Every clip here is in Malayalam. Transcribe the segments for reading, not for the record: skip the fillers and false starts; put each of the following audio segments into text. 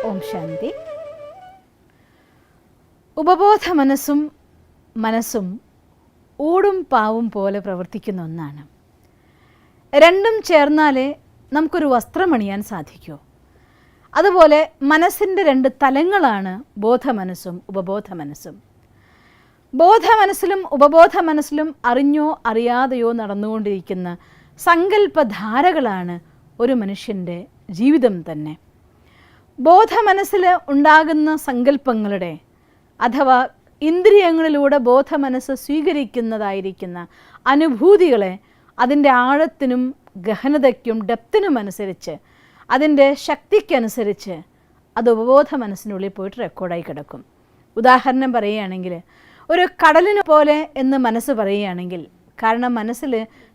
ഓം ശാന്തി. ഉപബോധ മനസ്സും ഊടും പാവും പോലെ പ്രവർത്തിക്കുന്ന ഒന്നാണ്. രണ്ടും ചേർന്നാലേ നമുക്കൊരു വസ്ത്രമണിയാൻ സാധിക്കൂ. അതുപോലെ മനസ്സിൻ്റെ രണ്ട് തലങ്ങളാണ് ബോധമനസ്സും ഉപബോധ മനസ്സും. ബോധമനസ്സിലും ഉപബോധ മനസ്സിലും അറിഞ്ഞോ അറിയാതെയോ നടന്നുകൊണ്ടിരിക്കുന്ന സങ്കല്പധാരകളാണ് ഒരു മനുഷ്യൻ്റെ ജീവിതം തന്നെ. ബോധമനസ്സിൽ ഉണ്ടാകുന്ന സങ്കല്പങ്ങളുടെ അഥവാ ഇന്ദ്രിയങ്ങളിലൂടെ ബോധമനസ്സ് സ്വീകരിക്കുന്നതായിരിക്കുന്ന അനുഭൂതികളെ അതിൻ്റെ ആഴത്തിനും ഗഹനതയ്ക്കും ഡെപ്തിനും അനുസരിച്ച് അതിൻ്റെ ശക്തിക്കനുസരിച്ച് അത് ഉപബോധ മനസ്സിനുള്ളിൽ പോയിട്ട് റെക്കോർഡായി കിടക്കും. ഉദാഹരണം പറയുകയാണെങ്കിൽ ഒരു കടലിന് പോലെ എന്ന് മനസ്സ് പറയുകയാണെങ്കിൽ, കാരണം മനസ്സിൽ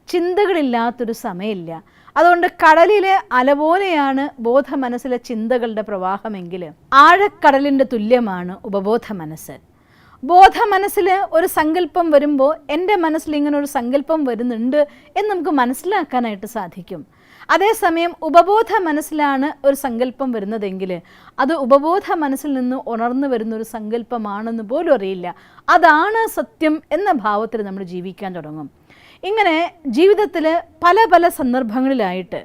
ചിന്തകളില്ലാത്തൊരു സമയമില്ല, അതുകൊണ്ട് കടലിലെ അല പോലെയാണ് ബോധ മനസ്സിലെ ചിന്തകളുടെ പ്രവാഹമെങ്കിൽ ആഴക്കടലിൻ്റെ തുല്യമാണ് ഉപബോധ മനസ്സ്. ബോധ മനസ്സിൽ ഒരു സങ്കല്പം വരുമ്പോൾ എൻ്റെ മനസ്സിൽ ഇങ്ങനെ ഒരു സങ്കല്പം വരുന്നുണ്ട് എന്ന് നമുക്ക് മനസ്സിലാക്കാനായിട്ട് സാധിക്കും. അതേസമയം ഉപബോധ മനസ്സിലാണ് ഒരു സങ്കല്പം വരുന്നതെങ്കിൽ അത് ഉപബോധ മനസ്സിൽ നിന്ന് ഉണർന്നു വരുന്നൊരു സങ്കല്പമാണെന്ന് പോലും അറിയില്ല. അതാണ് സത്യം എന്ന ഭാവത്തിൽ നമ്മൾ ജീവിക്കാൻ തുടങ്ങും. ഇങ്ങനെ ജീവിതത്തിൽ പല പല സന്ദർഭങ്ങളിലായിട്ട്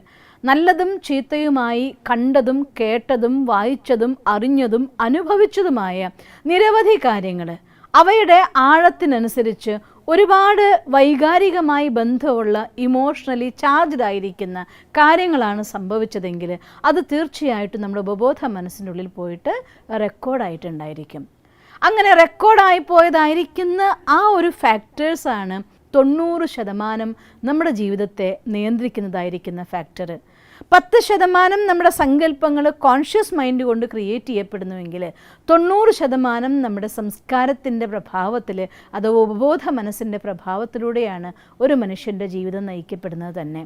നല്ലതും ചീത്തയുമായി കണ്ടതും കേട്ടതും വായിച്ചതും അറിഞ്ഞതും അനുഭവിച്ചതുമായ നിരവധി കാര്യങ്ങൾ അവയുടെ ആഴത്തിനനുസരിച്ച് ഒരുപാട് വൈകാരികമായി ബന്ധമുള്ള ഇമോഷണലി ചാർജ്ഡ് ആയിരിക്കുന്ന കാര്യങ്ങളാണ് സംഭവിച്ചതെങ്കിൽ അത് തീർച്ചയായിട്ടും നമ്മുടെ ഉപബോധ മനസ്സിനുള്ളിൽ പോയിട്ട് റെക്കോർഡായിട്ടുണ്ടായിരിക്കും. അങ്ങനെ റെക്കോർഡായി പോയതായിരിക്കുന്ന ആ ഒരു ഫാക്ടേഴ്സാണ് 90% നമ്മുടെ ജീവിതത്തെ നിയന്ത്രിക്കുന്നതായിരിക്കുന്ന ഫാക്ടർ. 10% നമ്മുടെ സങ്കല്പങ്ങൾ കോൺഷ്യസ് മൈൻഡ് കൊണ്ട് ക്രിയേറ്റ് ചെയ്യപ്പെടുന്നുവെങ്കിൽ 90% നമ്മുടെ സംസ്കാരത്തിൻ്റെ പ്രഭാവത്തിൽ അഥവാ ഉപബോധ മനസ്സിൻ്റെ പ്രഭാവത്തിലൂടെയാണ് ഒരു മനുഷ്യൻ്റെ ജീവിതം നയിക്കപ്പെടുന്നത് തന്നെ.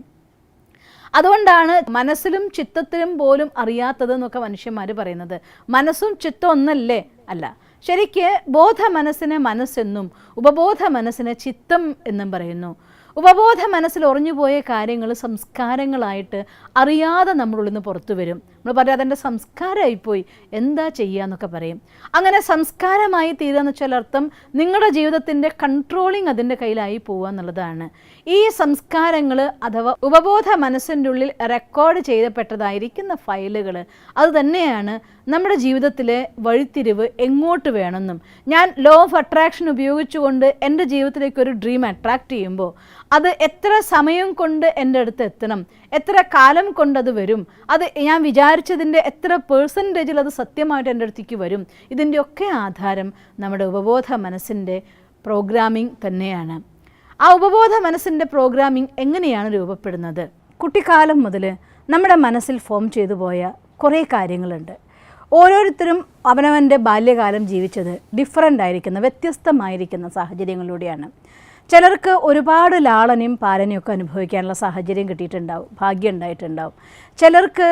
അതുകൊണ്ടാണ് മനസ്സിലും ചിത്തത്തിലും പോലും അറിയാത്തതെന്നൊക്കെ മനുഷ്യന്മാർ പറയുന്നത്. മനസ്സും ചിത്തം ഒന്നല്ലേ? അല്ല. ശരിക്ക് ബോധ മനസ്സിനെ മനസ്സെന്നും ഉപബോധ മനസ്സിനെ ചിത്തം എന്നും പറയുന്നു. ഉപബോധ മനസ്സിൽ ഉറഞ്ഞുപോയ കാര്യങ്ങൾ സംസ്കാരങ്ങളായിട്ട് അറിയാതെ നമ്മളുള്ളിൽ നിന്ന് പുറത്തു വരും. നമ്മൾ പറയാം അതെൻ്റെ സംസ്കാരമായിപ്പോയി, എന്താ ചെയ്യുക എന്നൊക്കെ പറയും. അങ്ങനെ സംസ്കാരമായി തീരുകയെന്ന് വെച്ചാൽ അർത്ഥം നിങ്ങളുടെ ജീവിതത്തിൻ്റെ കൺട്രോളിങ് അതിൻ്റെ കയ്യിലായി പോവുക എന്നുള്ളതാണ്. ഈ സംസ്കാരങ്ങൾ അഥവാ ഉപബോധ മനസ്സിൻ്റെ ഉള്ളിൽ റെക്കോർഡ് ചെയ്യപ്പെട്ടതായിരിക്കുന്ന ഫയലുകൾ അത് തന്നെയാണ് നമ്മുടെ ജീവിതത്തിലെ വഴിത്തിരിവ് എങ്ങോട്ട് വേണമെന്നും. ഞാൻ ലോ ഓഫ് അട്രാക്ഷൻ ഉപയോഗിച്ചുകൊണ്ട് എൻ്റെ ജീവിതത്തിലേക്ക് ഒരു ഡ്രീം അട്രാക്റ്റ് ചെയ്യുമ്പോൾ അത് എത്ര സമയം കൊണ്ട് എൻ്റെ അടുത്ത് എത്തണം, എത്ര കാലം കൊണ്ടത് വരും, അത് ഞാൻ വിചാരിച്ചതിൻ്റെ എത്ര പെർസെൻറ്റേജിൽ അത് സത്യമായിട്ട് എൻ്റെ അടുത്തേക്ക് വരും, ഇതിൻ്റെയൊക്കെ ആധാരം നമ്മുടെ ഉപബോധ മനസ്സിൻ്റെ പ്രോഗ്രാമിംഗ് തന്നെയാണ്. ആ ഉപബോധ മനസ്സിൻ്റെ പ്രോഗ്രാമിംഗ് എങ്ങനെയാണ് രൂപപ്പെടുന്നത്? കുട്ടിക്കാലം മുതൽ നമ്മുടെ മനസ്സിൽ ഫോം ചെയ്തു പോയ കുറേ കാര്യങ്ങളുണ്ട്. ഓരോരുത്തരും അവനവൻ്റെ ബാല്യകാലം ജീവിച്ചത് ഡിഫറൻ്റ് ആയിരിക്കുന്ന വ്യത്യസ്തമായിരിക്കുന്ന സാഹചര്യങ്ങളിലൂടെയാണ്. ചിലർക്ക് ഒരുപാട് ലാളനയും പാലനയും ഒക്കെ അനുഭവിക്കാനുള്ള സാഹചര്യം കിട്ടിയിട്ടുണ്ടാവും, ഭാഗ്യം ഉണ്ടായിട്ടുണ്ടാവും. ചിലർക്ക്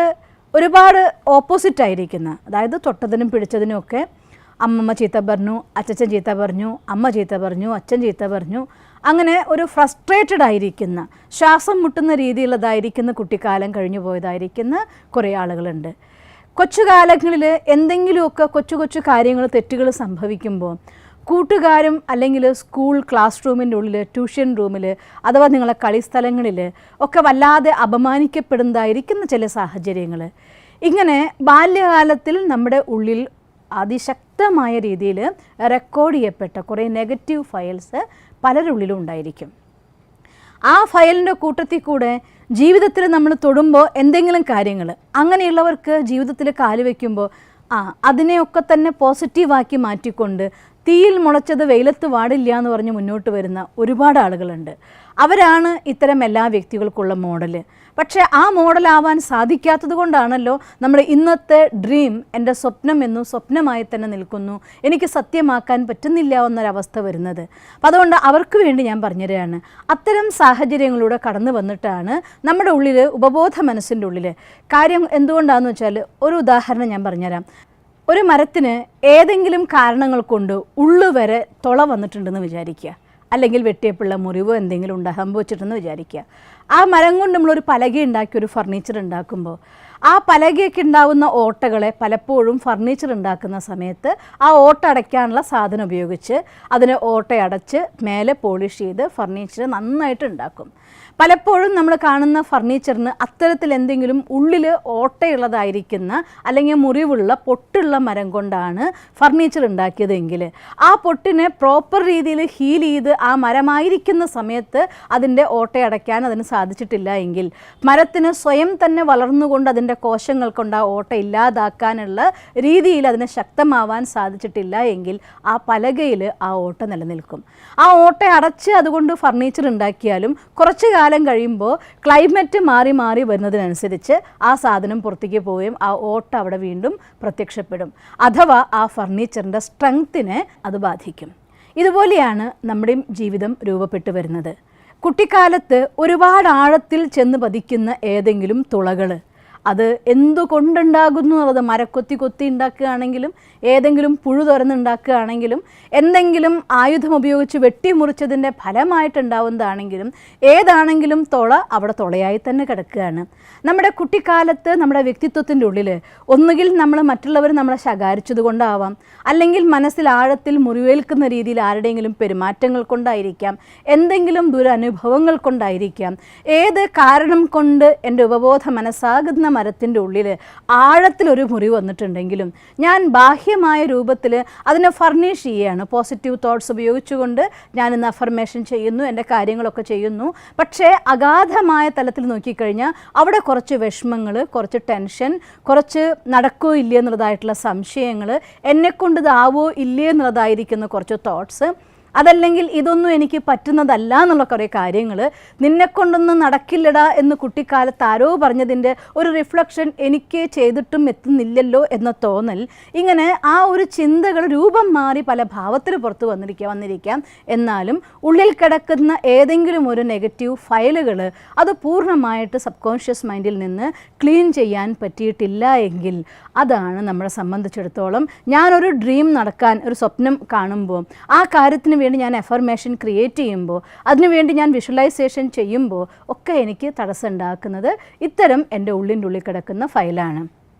ഒരുപാട് ഓപ്പോസിറ്റ് ആയിരിക്കുന്ന, അതായത് തൊട്ടതിനും പിടിച്ചതിനും ഒക്കെ അമ്മമ്മ ചീത്ത പറഞ്ഞു, അച്ചച്ചൻ ചീത്ത പറഞ്ഞു, അമ്മ ചീത്ത പറഞ്ഞു, അച്ഛൻ ചീത്ത പറഞ്ഞു, അങ്ങനെ ഒരു ഫ്രസ്ട്രേറ്റഡ് ആയിരിക്കുന്ന ശ്വാസം മുട്ടുന്ന രീതിയിലുള്ളതായിരിക്കുന്ന കുട്ടിക്കാലം കഴിഞ്ഞു പോയതായിരിക്കുന്ന കുറേ ആളുകളുണ്ട്. കൊച്ചുകാലങ്ങളിൽ എന്തെങ്കിലുമൊക്കെ കൊച്ചു കൊച്ചു കാര്യങ്ങൾ തെറ്റുകൾ സംഭവിക്കുമ്പോൾ കൂട്ടുകാരും അല്ലെങ്കിൽ സ്കൂൾ ക്ലാസ് റൂമിൻ്റെ ഉള്ളിൽ, ട്യൂഷൻ റൂമിൽ അഥവാ നിങ്ങളെ കളിസ്ഥലങ്ങളിൽ ഒക്കെ വല്ലാതെ അപമാനിക്കപ്പെടുന്നതായിരിക്കുന്ന ചില സാഹചര്യങ്ങൾ. ഇങ്ങനെ ബാല്യകാലത്തിൽ നമ്മുടെ ഉള്ളിൽ അതിശക്തമായ രീതിയിൽ റെക്കോർഡ് ചെയ്യപ്പെട്ട കുറേ നെഗറ്റീവ് ഫയൽസ് പലരുടെ ഉള്ളിലും ഉണ്ടായിരിക്കും. ആ ഫയലിൻ്റെ കൂട്ടത്തിൽ കൂടെ ജീവിതത്തിൽ നമ്മൾ തൊടുമ്പോൾ എന്തെങ്കിലും കാര്യങ്ങൾ അങ്ങനെയുള്ളവർക്ക് ജീവിതത്തിൽ കാല് വയ്ക്കുമ്പോൾ അതിനെയൊക്കെ തന്നെ പോസിറ്റീവാക്കി മാറ്റിക്കൊണ്ട് തീയിൽ മുളച്ചത് വെയിലത്ത് വാടില്ല എന്ന് പറഞ്ഞ് മുന്നോട്ട് വരുന്ന ഒരുപാട് ആളുകളുണ്ട്. അവരാണ് ഇത്തരം എല്ലാ വ്യക്തികൾക്കുള്ള മോഡൽ. പക്ഷേ ആ മോഡലാവാൻ സാധിക്കാത്തത് കൊണ്ടാണല്ലോ നമ്മുടെ ഇന്നത്തെ ഡ്രീം എൻ്റെ സ്വപ്നം എന്നും സ്വപ്നമായി തന്നെ നിൽക്കുന്നു, എനിക്ക് സത്യമാക്കാൻ പറ്റുന്നില്ല എന്നൊരവസ്ഥ വരുന്നത്. അപ്പം അതുകൊണ്ട് അവർക്ക് വേണ്ടി ഞാൻ പറഞ്ഞുതരാണ്, അത്തരം സാഹചര്യങ്ങളിലൂടെ കടന്നു വന്നിട്ടാണ് നമ്മുടെ ഉള്ളിൽ ഉപബോധ മനസ്സിൻ്റെ ഉള്ളിൽ കാര്യം എന്തുകൊണ്ടാണെന്ന് വെച്ചാൽ ഒരു ഉദാഹരണം ഞാൻ പറഞ്ഞുതരാം. ഒരു മരത്തിന് ഏതെങ്കിലും കാരണങ്ങൾ കൊണ്ട് ഉള്ളുവരെ തുള വന്നിട്ടുണ്ടെന്ന് വിചാരിക്കുക, അല്ലെങ്കിൽ വെട്ടിയപ്പുള്ള മുറിവോ എന്തെങ്കിലും സംഭവിച്ചിട്ടെന്ന് വിചാരിക്കുക. ആ മരം കൊണ്ട് നമ്മളൊരു പലക ഉണ്ടാക്കി ഒരു ഫർണിച്ചർ ഉണ്ടാക്കുമ്പോൾ ആ പലകയൊക്കെ ഉണ്ടാവുന്ന ഓട്ടകളെ പലപ്പോഴും ഫർണിച്ചർ ഉണ്ടാക്കുന്ന സമയത്ത് ആ ഓട്ട അടയ്ക്കാനുള്ള സാധനം ഉപയോഗിച്ച് അതിനെ ഓട്ടയടച്ച് മേലെ പോളിഷ് ചെയ്ത് ഫർണിച്ചർ നന്നായിട്ട് ഉണ്ടാക്കും. പലപ്പോഴും നമ്മൾ കാണുന്ന ഫർണിച്ചറിന് അത്തരത്തിൽ എന്തെങ്കിലും ഉള്ളിൽ ഓട്ടയുള്ളതായിരിക്കുന്ന അല്ലെങ്കിൽ മുറിവുള്ള പൊട്ടുള്ള മരം കൊണ്ടാണ് ഫർണിച്ചർ ഉണ്ടാക്കിയതെങ്കിൽ ആ പൊട്ടിനെ പ്രോപ്പർ രീതിയിൽ ഹീൽ ചെയ്ത് ആ മരമായിരിക്കുന്ന സമയത്ത് അതിൻ്റെ ഓട്ടയടയ്ക്കാൻ അതിന് സാധിച്ചിട്ടില്ല എങ്കിൽ, മരത്തിന് സ്വയം തന്നെ വളർന്നുകൊണ്ട് അതിൻ്റെ കോശങ്ങൾ കൊണ്ട് ആ ഓട്ട ഇല്ലാതാക്കാനുള്ള രീതിയിൽ അതിന് ശക്തമാവാൻ സാധിച്ചിട്ടില്ല എങ്കിൽ ആ പലകയിൽ ആ ഓട്ട നിലനിൽക്കും. ആ ഓട്ട അടച്ച് അതുകൊണ്ട് ഫർണിച്ചർ ഉണ്ടാക്കിയാലും കുറച്ച് കാലം കഴിയുമ്പോൾ ക്ലൈമറ്റ് മാറി മാറി വരുന്നതിനനുസരിച്ച് ആ സാധനം പുറത്തേക്ക് പോവുകയും ആ ഓട്ട അവിടെ വീണ്ടും പ്രത്യക്ഷപ്പെടും. അഥവാ ആ ഫർണിച്ചറിൻ്റെ സ്ട്രെങ്ത്തിനെ അത് ബാധിക്കും. ഇതുപോലെയാണ് നമ്മുടെയും ജീവിതം രൂപപ്പെട്ടു വരുന്നത്. കുട്ടിക്കാലത്ത് ഒരുപാട് ആഴത്തിൽ ചെന്ന് പതിക്കുന്ന ഏതെങ്കിലും തുളകൾ, അത് എന്തുകൊണ്ടുണ്ടാകുന്നു എന്നത് മരക്കൊത്തി കൊത്തി ഉണ്ടാക്കുകയാണെങ്കിലും ഏതെങ്കിലും പുഴു തുറന്നുണ്ടാക്കുകയാണെങ്കിലും എന്തെങ്കിലും ആയുധം ഉപയോഗിച്ച് വെട്ടിമുറിച്ചതിൻ്റെ ഫലമായിട്ടുണ്ടാവുന്നതാണെങ്കിലും ഏതാണെങ്കിലും തുള അവിടെ തുളയായി തന്നെ കിടക്കുകയാണ്. നമ്മുടെ കുട്ടിക്കാലത്ത് നമ്മുടെ വ്യക്തിത്വത്തിൻ്റെ ഉള്ളിൽ ഒന്നുകിൽ നമ്മൾ മറ്റുള്ളവർ നമ്മളെ ശകാരിച്ചത് കൊണ്ടാവാം, അല്ലെങ്കിൽ മനസ്സിൽ ആഴത്തിൽ മുറിവേൽക്കുന്ന രീതിയിൽ ആരുടെയെങ്കിലും പെരുമാറ്റങ്ങൾ കൊണ്ടായിരിക്കാം, എന്തെങ്കിലും ദുരനുഭവങ്ങൾ കൊണ്ടായിരിക്കാം, ഏത് കാരണം കൊണ്ട് എൻ്റെ ഉപബോധ മനസ്സാകുന്ന മരത്തിൻ്റെ ഉള്ളിൽ ആഴത്തിലൊരു മുറിവ് വന്നിട്ടുണ്ടെങ്കിലും ഞാൻ ബാഹ്യമായ രൂപത്തിൽ അതിനെ ഫർണിഷ് ചെയ്യുകയാണ്. പോസിറ്റീവ് തോട്ട്സ് ഉപയോഗിച്ചുകൊണ്ട് ഞാൻ ഇന്ന് അഫർമേഷൻ ചെയ്യുന്നു, എൻ്റെ കാര്യങ്ങളൊക്കെ ചെയ്യുന്നു. പക്ഷേ അഗാധമായ തലത്തിൽ നോക്കിക്കഴിഞ്ഞാൽ അവിടെ കുറച്ച് വിഷമങ്ങൾ, കുറച്ച് ടെൻഷൻ, കുറച്ച് നടക്കോ ഇല്ലേ എന്നുള്ളതായിട്ടുള്ള സംശയങ്ങൾ, എന്നെക്കൊണ്ട് ഇതാവോ ഇല്ലേ എന്നുള്ളതായിരിക്കുന്ന കുറച്ച് തോട്ട്സ്, അതല്ലെങ്കിൽ ഇതൊന്നും എനിക്ക് പറ്റുന്നതല്ല എന്നുള്ള കുറേ കാര്യങ്ങൾ, നിന്നെക്കൊണ്ടൊന്നും നടക്കില്ലടാ എന്ന് കുട്ടിക്കാലത്ത് ആരോ പറഞ്ഞതിൻ്റെ ഒരു റിഫ്ലക്ഷൻ എനിക്ക് ചെയ്തിട്ടും എത്തുന്നില്ലല്ലോ എന്ന തോന്നൽ, ഇങ്ങനെ ആ ഒരു ചിന്തകൾ രൂപം മാറി പല ഭാവത്തിൽ പുറത്ത് വന്നിരിക്കാം. എന്നാലും ഉള്ളിൽ കിടക്കുന്ന ഏതെങ്കിലും ഒരു നെഗറ്റീവ് ഫയലുകൾ അത് പൂർണ്ണമായിട്ട് സബ് കോൺഷ്യസ് മൈൻഡിൽ നിന്ന് ക്ലീൻ ചെയ്യാൻ പറ്റിയിട്ടില്ല എങ്കിൽ അതാണ് നമ്മളെ സംബന്ധിച്ചിടത്തോളം ഞാനൊരു ഡ്രീം നടക്കാൻ, ഒരു സ്വപ്നം കാണുമ്പോൾ ആ കാര്യത്തിന് വേണ്ടി ഞാൻ അഫർമേഷൻ ക്രിയേറ്റ് ചെയ്യുമ്പോൾ, അതിനുവേണ്ടി ഞാൻ വിഷ്വലൈസേഷൻ ചെയ്യുമ്പോൾ ഒക്കെ എനിക്ക് തടസ്സം ഉണ്ടാക്കുന്നത് ഇത്തരം എൻ്റെ ഉള്ളിൽ കിടക്കുന്ന ഫയലാണ്.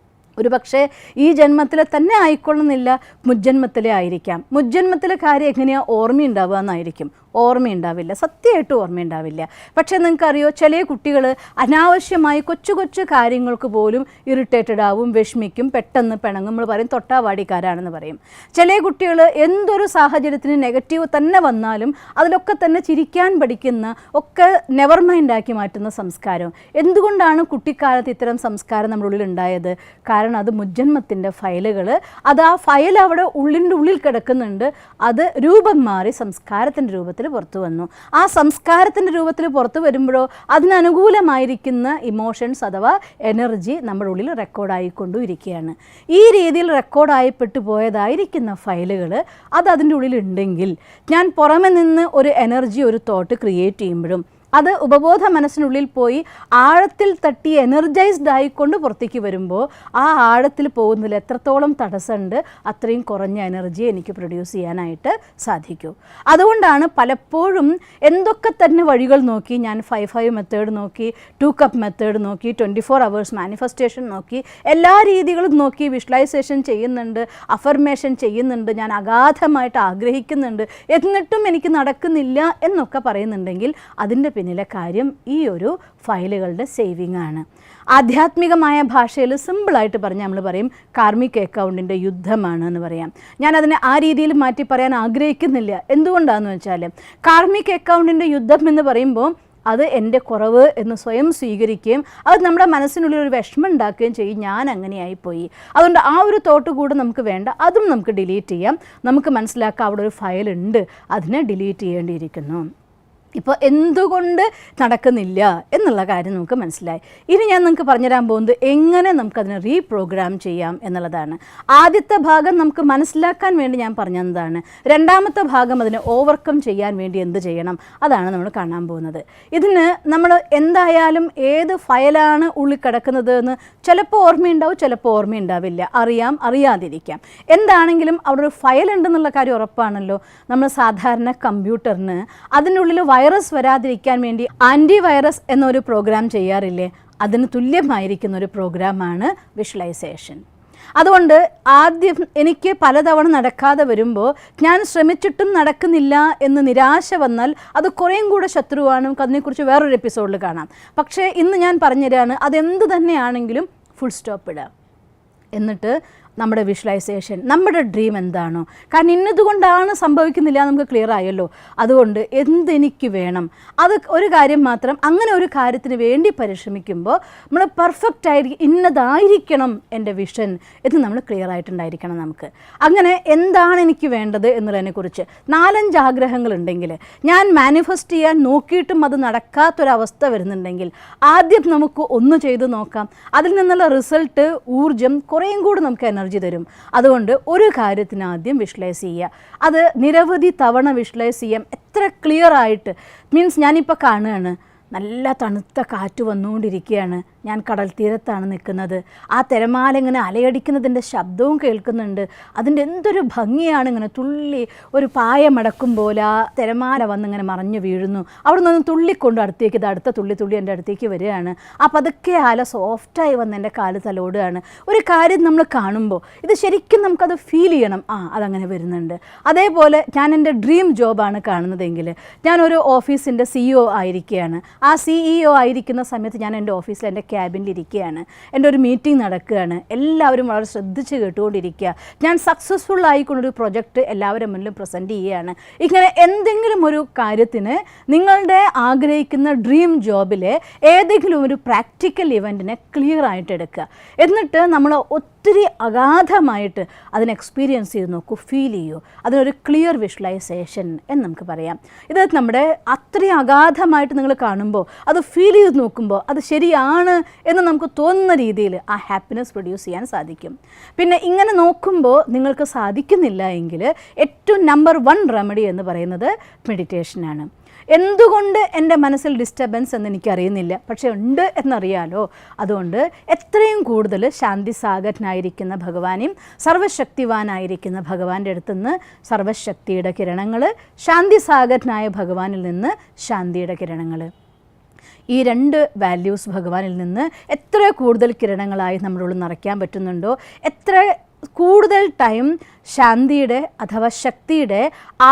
ഒരു പക്ഷേ ഈ ജന്മത്തിലെ തന്നെ ആയിക്കൊള്ളുന്നില്ല, മുജ്ജന്മത്തിലെ ആയിരിക്കാം. മുജ്ജന്മത്തിലെ കാര്യം എങ്ങനെയാണ് ഓർമ്മയുണ്ടാവുക എന്നായിരിക്കും. ഓർമ്മയുണ്ടാവില്ല, സത്യമായിട്ടും ഓർമ്മയുണ്ടാവില്ല. പക്ഷേ നിങ്ങൾക്കറിയോ, ചില കുട്ടികൾ അനാവശ്യമായി കൊച്ചു കൊച്ചു കാര്യങ്ങൾക്ക് പോലും ഇറിറ്റേറ്റഡ് ആവും, വിഷമിക്കും, പെട്ടെന്ന് പിണങ്ങും. നമ്മൾ പറയും തൊട്ടാവാടിക്കാരാണെന്ന് പറയും. ചില കുട്ടികൾ എന്തൊരു സാഹചര്യത്തിന് നെഗറ്റീവ് തന്നെ വന്നാലും അതിലൊക്കെ തന്നെ ചിരിക്കാൻ പഠിക്കുന്ന, ഒക്കെ നെവർ മൈൻഡാക്കി മാറ്റുന്ന സംസ്കാരം. എന്തുകൊണ്ടാണ് കുട്ടിക്കാലത്ത് ഇത്തരം സംസ്കാരം നമ്മുടെ ഉള്ളിൽ ഉണ്ടായത്? കാരണം അത് മുജ്ജന്മത്തിൻ്റെ ഫയലുകൾ, അത് ആ ഫയൽ അവിടെ ഉള്ളിൽ കിടക്കുന്നുണ്ട്. അത് രൂപം മാറി സംസ്കാരത്തിൻ്റെ രൂപത്തിൽ പുറത്തു വന്നു. ആ സംസ്കാരത്തിൻ്റെ രൂപത്തിൽ പുറത്തു വരുമ്പോഴോ അതിനനുകൂലമായിരിക്കുന്ന ഇമോഷൻസ് അഥവാ എനർജി നമ്മുടെ ഉള്ളിൽ റെക്കോർഡായിക്കൊണ്ടും ഇരിക്കുകയാണ്. ഈ രീതിയിൽ റെക്കോർഡായിപ്പെട്ടു പോയതായിരിക്കുന്ന ഫയലുകൾ അത് അതിൻ്റെ ഉള്ളിലുണ്ടെങ്കിൽ ഞാൻ പുറമെ നിന്ന് ഒരു എനർജി, ഒരു തോട്ട് ക്രിയേറ്റ് ചെയ്യുമ്പോഴും അത് ഉപബോധ മനസ്സിനുള്ളിൽ പോയി ആഴത്തിൽ തട്ടി എനർജൈസ്ഡ് ആയിക്കൊണ്ട് പുറത്തേക്ക് വരുമ്പോൾ ആ ആഴത്തിൽ പോകുന്നതിൽ എത്രത്തോളം തടസ്സമുണ്ട് അത്രയും കുറഞ്ഞ എനർജി എനിക്ക് പ്രൊഡ്യൂസ് ചെയ്യാനായിട്ട് സാധിക്കൂ. അതുകൊണ്ടാണ് പലപ്പോഴും എന്തൊക്കെ തന്നെ വഴികൾ നോക്കി, ഞാൻ 5-5 മെത്തേഡ് നോക്കി, 2 കപ്പ് മെത്തേഡ് നോക്കി, 24 hours മാനിഫെസ്റ്റേഷൻ നോക്കി, എല്ലാ രീതികളും നോക്കി, വിഷ്വലൈസേഷൻ ചെയ്യുന്നുണ്ട്, അഫർമേഷൻ ചെയ്യുന്നുണ്ട്, ഞാൻ അഗാധമായിട്ട് ആഗ്രഹിക്കുന്നുണ്ട്, എന്നിട്ടും എനിക്ക് നടക്കുന്നില്ല എന്നൊക്കെ പറയുന്നുണ്ടെങ്കിൽ അതിൻ്റെ പിന്നിലെ കാര്യം ഈ ഒരു ഫയലുകളുടെ സേവിങ് ആണ്. ആധ്യാത്മികമായ ഭാഷയിൽ സിമ്പിളായിട്ട് പറഞ്ഞാൽ നമ്മൾ പറയും കാർമിക് അക്കൗണ്ടിൻ്റെ യുദ്ധമാണ് എന്ന് പറയാം. ഞാനതിനെ ആ രീതിയിൽ മാറ്റി പറയാൻ ആഗ്രഹിക്കുന്നില്ല. എന്തുകൊണ്ടാണെന്ന് വെച്ചാൽ കാർമിക് അക്കൗണ്ടിൻ്റെ യുദ്ധം എന്ന് പറയുമ്പോൾ അത് എൻ്റെ കുറവ് എന്ന് സ്വയം സ്വീകരിക്കുകയും അത് നമ്മുടെ മനസ്സിനുള്ളിൽ ഒരു വിഷമം ഉണ്ടാക്കുകയും ചെയ്യും. ഞാൻ അങ്ങനെയായിപ്പോയി, അതുകൊണ്ട് ആ ഒരു തോട്ട് കൂടെ നമുക്ക് വേണ്ട, അതും നമുക്ക് ഡിലീറ്റ് ചെയ്യാം. നമുക്ക് മനസ്സിലാക്കാം അവിടെ ഒരു ഫയലുണ്ട്, അതിനെ ഡിലീറ്റ് ചെയ്യേണ്ടിയിരിക്കുന്നു. ഇപ്പോൾ എന്തുകൊണ്ട് നടക്കുന്നില്ല എന്നുള്ള കാര്യം നമുക്ക് മനസ്സിലായി. ഇനി ഞാൻ നിങ്ങൾക്ക് പറഞ്ഞുതരാൻ പോകുന്നത് എങ്ങനെ നമുക്കതിനെ റീപ്രോഗ്രാം ചെയ്യാം എന്നുള്ളതാണ്. ആദ്യത്തെ ഭാഗം നമുക്ക് മനസ്സിലാക്കാൻ വേണ്ടി ഞാൻ പറഞ്ഞതാണ്. രണ്ടാമത്തെ ഭാഗം അതിനെ ഓവർകം ചെയ്യാൻ വേണ്ടി എന്ത് ചെയ്യണം അതാണ് നമ്മൾ കാണാൻ പോകുന്നത്. ഇതിന് നമ്മൾ എന്തായാലും ഏത് ഫയലാണ് ഉള്ളിൽ കിടക്കുന്നത് എന്ന് ചിലപ്പോൾ ഓർമ്മയുണ്ടാവും, ചിലപ്പോൾ ഓർമ്മയുണ്ടാവില്ല, അറിയാം, അറിയാതിരിക്കാം. എന്താണെങ്കിലും അവിടെ ഒരു ഫയൽ ഉണ്ടെന്നുള്ള കാര്യം ഉറപ്പാണല്ലോ. നമ്മൾ സാധാരണ കമ്പ്യൂട്ടറിന് അതിനുള്ളിൽ വൈറസ് വരാതിരിക്കാൻ വേണ്ടി ആൻറ്റി വൈറസ് എന്നൊരു പ്രോഗ്രാം ചെയ്യാറില്ലേ? അതിന് തുല്യമായിരിക്കുന്ന ഒരു പ്രോഗ്രാമാണ് വിഷ്വലൈസേഷൻ. അതുകൊണ്ട് ആദ്യം എനിക്ക് പലതവണ നടക്കാതെ വരുമ്പോൾ ഞാൻ ശ്രമിച്ചിട്ടും നടക്കുന്നില്ല എന്ന് നിരാശ വന്നാൽ അത് കുറേയും കൂടെ ശത്രുവാണ്. അതിനെക്കുറിച്ച് വേറൊരു എപ്പിസോഡിൽ കാണാം. പക്ഷേ ഇന്ന് ഞാൻ പറഞ്ഞുതരാണ്, അതെന്ത് തന്നെയാണെങ്കിലും ഫുൾ സ്റ്റോപ്പ് ഇടുക. എന്നിട്ട് നമ്മുടെ വിഷ്വലൈസേഷൻ, നമ്മുടെ ഡ്രീം എന്താണോ, കാരണം ഇന്നതുകൊണ്ടാണ് സംഭവിക്കുന്നില്ല നമുക്ക് ക്ലിയർ ആയല്ലോ. അതുകൊണ്ട് എന്തെനിക്ക് വേണം, അത് ഒരു കാര്യം മാത്രം. അങ്ങനെ ഒരു കാര്യത്തിന് വേണ്ടി പരിശ്രമിക്കുമ്പോൾ നമ്മൾ പെർഫെക്റ്റ് ആയിരിക്കും, ഇന്നതായിരിക്കണം എൻ്റെ വിഷൻ എന്ന് നമ്മൾ ക്ലിയർ ആയിട്ടുണ്ടായിരിക്കണം നമുക്ക്. അങ്ങനെ എന്താണ് എനിക്ക് വേണ്ടത് എന്നുള്ളതിനെക്കുറിച്ച് 4-5 ആഗ്രഹങ്ങളുണ്ടെങ്കിൽ, ഞാൻ മാനിഫെസ്റ്റ് ചെയ്യാൻ നോക്കിയിട്ടും അത് നടക്കാത്തൊരവസ്ഥ വരുന്നുണ്ടെങ്കിൽ ആദ്യം നമുക്ക് ഒന്ന് ചെയ്ത് നോക്കാം. അതിൽ നിന്നുള്ള റിസൾട്ട്, ഊർജം കുറേയും കൂടി നമുക്ക് എനർജി തരും. അതുകൊണ്ട് ഒരു കാര്യത്തിന് ആദ്യം വിഷ്വലൈസ് ചെയ്യുക. അത് നിരവധി തവണ വിഷ്വലൈസ് ചെയ്യാം. എത്ര ക്ലിയർ ആയിട്ട്, മീൻസ് ഞാനിപ്പോൾ കാണുകയാണ്, നല്ല തണുത്ത കാറ്റ് വന്നുകൊണ്ടിരിക്കുകയാണ്, ഞാൻ കടൽ തീരത്താണ് നിൽക്കുന്നത്, ആ തിരമാല ഇങ്ങനെ അലയടിക്കുന്നതിൻ്റെ ശബ്ദവും കേൾക്കുന്നുണ്ട്. അതിൻ്റെ എന്തൊരു ഭംഗിയാണ്, ഇങ്ങനെ തുള്ളി ഒരു പായ മടക്കും പോലെ ആ തിരമാല വന്നിങ്ങനെ മറഞ്ഞു വീഴുന്നു. അവിടെ നിന്ന് തുള്ളിക്കൊണ്ട് അടുത്തേക്ക്, ഇത് അടുത്ത തുള്ളി എൻ്റെ അടുത്തേക്ക് വരികയാണ്. ആ പതുക്കെ ആല സോഫ്റ്റായി വന്ന് എൻ്റെ കാല് തലോടുകയാണ്. ഒരു കാര്യം നമ്മൾ കാണുമ്പോൾ ഇത് ശരിക്കും നമുക്കത് ഫീൽ ചെയ്യണം, അതങ്ങനെ വരുന്നുണ്ട്. അതേപോലെ ഞാൻ എൻ്റെ ഡ്രീം ജോബാണ് കാണുന്നതെങ്കിൽ, ഞാനൊരു ഓഫീസിൻ്റെ CEO ആയിരിക്കുകയാണ്. ആ CEO ആയിരിക്കുന്ന സമയത്ത് ഞാൻ എൻ്റെ ഓഫീസിൽ എൻ്റെ ക്യാബിനിലിരിക്കുകയാണ്, എൻ്റെ ഒരു മീറ്റിംഗ് നടക്കുകയാണ്, എല്ലാവരും വളരെ ശ്രദ്ധിച്ച് കേട്ടുകൊണ്ടിരിക്കുക, ഞാൻ സക്സസ്ഫുൾ ആയിക്കൊണ്ടൊരു പ്രൊജക്റ്റ് എല്ലാവരും മുന്നിലും പ്രസൻറ്റ് ചെയ്യുകയാണ്. ഇങ്ങനെ എന്തെങ്കിലും ഒരു കാര്യത്തിന് നിങ്ങളുടെ ആഗ്രഹിക്കുന്ന ഡ്രീം ജോബിലെ ഏതെങ്കിലും ഒരു പ്രാക്ടിക്കൽ ഇവൻറ്റിനെ ക്ലിയർ ആയിട്ട് എടുക്കുക. എന്നിട്ട് നമ്മൾ ഒത്തിരി അഗാധമായിട്ട് അതിനെ എക്സ്പീരിയൻസ് ചെയ്ത് നോക്കൂ, ഫീൽ ചെയ്യൂ. അതിനൊരു ക്ലിയർ വിഷ്വലൈസേഷൻ എന്ന് നമുക്ക് പറയാം. ഇത് നമ്മുടെ അത്രയും അഗാധമായിട്ട് നിങ്ങൾ കാണുമ്പോൾ, അത് ഫീൽ ചെയ്ത് നോക്കുമ്പോൾ അത് ശരിയാണ് എന്ന് നമുക്ക് തോന്നുന്ന രീതിയിൽ ആ ഹാപ്പിനെസ് പ്രൊഡ്യൂസ് ചെയ്യാൻ സാധിക്കും. പിന്നെ ഇങ്ങനെ നോക്കുമ്പോൾ നിങ്ങൾക്ക് സാധിക്കുന്നില്ല എങ്കിൽ ഏറ്റവും നമ്പർ 1 റെമഡി എന്ന് പറയുന്നത് മെഡിറ്റേഷനാണ്. എന്തുകൊണ്ട് എൻ്റെ മനസ്സിൽ ഡിസ്റ്റർബൻസ് എന്ന് എനിക്കറിയുന്നില്ല, പക്ഷേ ഉണ്ട് എന്നറിയാലോ. അതുകൊണ്ട് എത്രയും കൂടുതൽ ശാന്തി സാഗരനായിരിക്കുന്ന ഭഗവാനെയും സർവശക്തിവാനായിരിക്കുന്ന ഭഗവാന്റെ അടുത്തുനിന്ന് സർവശക്തിയുടെ കിരണങ്ങൾ, ശാന്തി സാഗരനായ ഭഗവാനിൽ നിന്ന് ശാന്തിയുടെ കിരണങ്ങൾ, ഈ 2 വാല്യൂസ് ഭഗവാനിൽ നിന്ന് എത്ര കൂടുതൽ കിരണങ്ങളായി നമ്മളുള്ളിൽ നിറയ്ക്കാൻ പറ്റുന്നുണ്ടോ, എത്ര കൂടുതൽ ടൈം ശാന്തിയുടെ അഥവാ ശക്തിയുടെ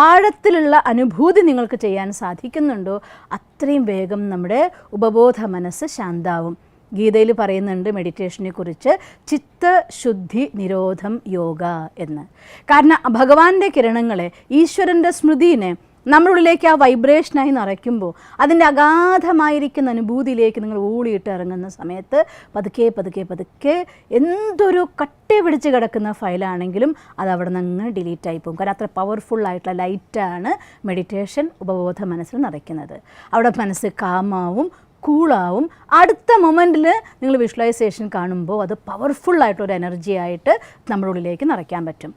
ആഴത്തിലുള്ള അനുഭൂതി നിങ്ങൾക്ക് ചെയ്യാൻ സാധിക്കുന്നുണ്ടോ, അത്രയും വേഗം നമ്മുടെ ഉപബോധ മനസ്സ് ശാന്താവും. ഗീതയിൽ പറയുന്നുണ്ട് മെഡിറ്റേഷനെ കുറിച്ച്, ചിത്തശുദ്ധി നിരോധം യോഗ എന്ന്. കാരണം ഭഗവാന്റെ കിരണങ്ങളെ, ഈശ്വരൻ്റെ സ്മൃതിനെ നമ്മളുള്ളിലേക്ക് ആ വൈബ്രേഷനായി നിറയ്ക്കുമ്പോൾ അതിൻ്റെ അഗാധമായിരിക്കുന്ന അനുഭൂതിയിലേക്ക് നിങ്ങൾ ഊളിയിട്ട് ഇറങ്ങുന്ന സമയത്ത് പതുക്കെ പതുക്കെ പതുക്കെ എന്തൊരു കട്ടി പിടിച്ച് കിടക്കുന്ന ഫയലാണെങ്കിലും അത് അവിടെ നിന്ന് അങ്ങ് ഡിലീറ്റായി പോകും. കാരണം അത്ര പവർഫുള്ളായിട്ടുള്ള ലൈറ്റാണ് മെഡിറ്റേഷൻ ഉപബോധ മനസ്സിൽ നിറയ്ക്കുന്നത്. അവിടെ മനസ്സ് കാമാവും കൂളാവും. അടുത്ത മൊമെൻറ്റിൽ നിങ്ങൾ വിഷ്വലൈസേഷൻ കാണുമ്പോൾ അത് പവർഫുള്ളായിട്ടൊരു എനർജി ആയിട്ട് നമ്മുടെ ഉള്ളിലേക്ക് നിറയ്ക്കാൻ പറ്റും.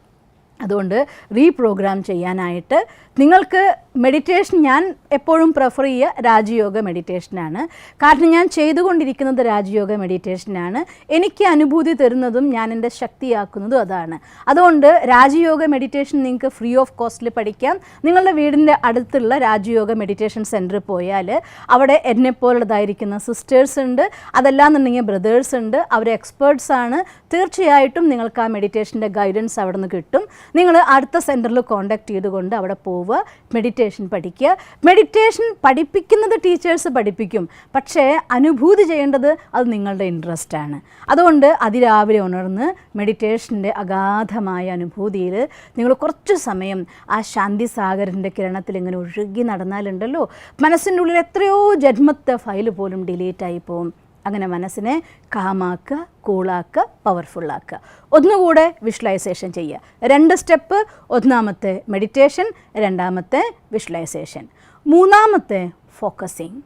അതുകൊണ്ട് റീപ്രോഗ്രാം ചെയ്യാനായിട്ട് നിങ്ങൾക്ക് മെഡിറ്റേഷൻ ഞാൻ എപ്പോഴും പ്രിഫർ ചെയ്യുക രാജയോഗ മെഡിറ്റേഷനാണ്. കാരണം ഞാൻ ചെയ്തുകൊണ്ടിരിക്കുന്നത് രാജയോഗ മെഡിറ്റേഷനാണ്. എനിക്ക് അനുഭൂതി തരുന്നതും ഞാൻ എൻ്റെ ശക്തിയാക്കുന്നതും അതാണ്. അതുകൊണ്ട് രാജയോഗ മെഡിറ്റേഷൻ നിങ്ങൾക്ക് ഫ്രീ ഓഫ് കോസ്റ്റിൽ പഠിക്കാം. നിങ്ങളുടെ വീടിൻ്റെ അടുത്തുള്ള രാജയോഗ മെഡിറ്റേഷൻ സെൻറ്ററിൽ പോയാൽ അവിടെ എന്നെപ്പോലുള്ളതായിരിക്കുന്ന സിസ്റ്റേഴ്സ് ഉണ്ട്, അതല്ലാന്നുണ്ടെങ്കിൽ ബ്രദേഴ്സ് ഉണ്ട്, അവർ എക്സ്പേർട്സാണ്. തീർച്ചയായിട്ടും നിങ്ങൾക്ക് ആ മെഡിറ്റേഷൻ്റെ ഗൈഡൻസ് അവിടെ നിന്ന് കിട്ടും. നിങ്ങൾ അടുത്ത സെൻറ്ററിൽ കോൺടാക്ട് ചെയ്തുകൊണ്ട് അവിടെ പോവുക, മെഡിറ്റേഷൻ പഠിക്കുക. മെഡിറ്റേഷൻ പഠിപ്പിക്കുന്നത് ടീച്ചേഴ്സ് പഠിപ്പിക്കും, പക്ഷേ അനുഭൂതി ചെയ്യേണ്ടത് അത് നിങ്ങളുടെ ഇൻട്രസ്റ്റാണ്. അതുകൊണ്ട് അതിരാവിലെ ഉണർന്ന് മെഡിറ്റേഷൻ്റെ അഗാധമായ അനുഭൂതിയിൽ നിങ്ങൾ കുറച്ച് സമയം ആ ശാന്തി സാഗരൻ്റെ കിരണത്തിൽ ഇങ്ങനെ ഒഴുകി നടന്നാലുണ്ടല്ലോ, മനസ്സിൻ്റെ ഉള്ളിൽ എത്രയോ ജന്മത്തെ ഫയൽ പോലും ഡിലീറ്റായി പോവും. അങ്ങനെ മനസ്സിനെ കാമാക്കുക, കൂളാക്കുക, പവർഫുള്ളാക്കുക. ഒന്നുകൂടെ വിഷ്വലൈസേഷൻ ചെയ്യുക. 2 സ്റ്റെപ്പ്. ഒന്നാമത്തെ മെഡിറ്റേഷൻ, 2ാമത്തെ വിഷ്വലൈസേഷൻ, 3ാമത്തെ ഫോക്കസിങ്.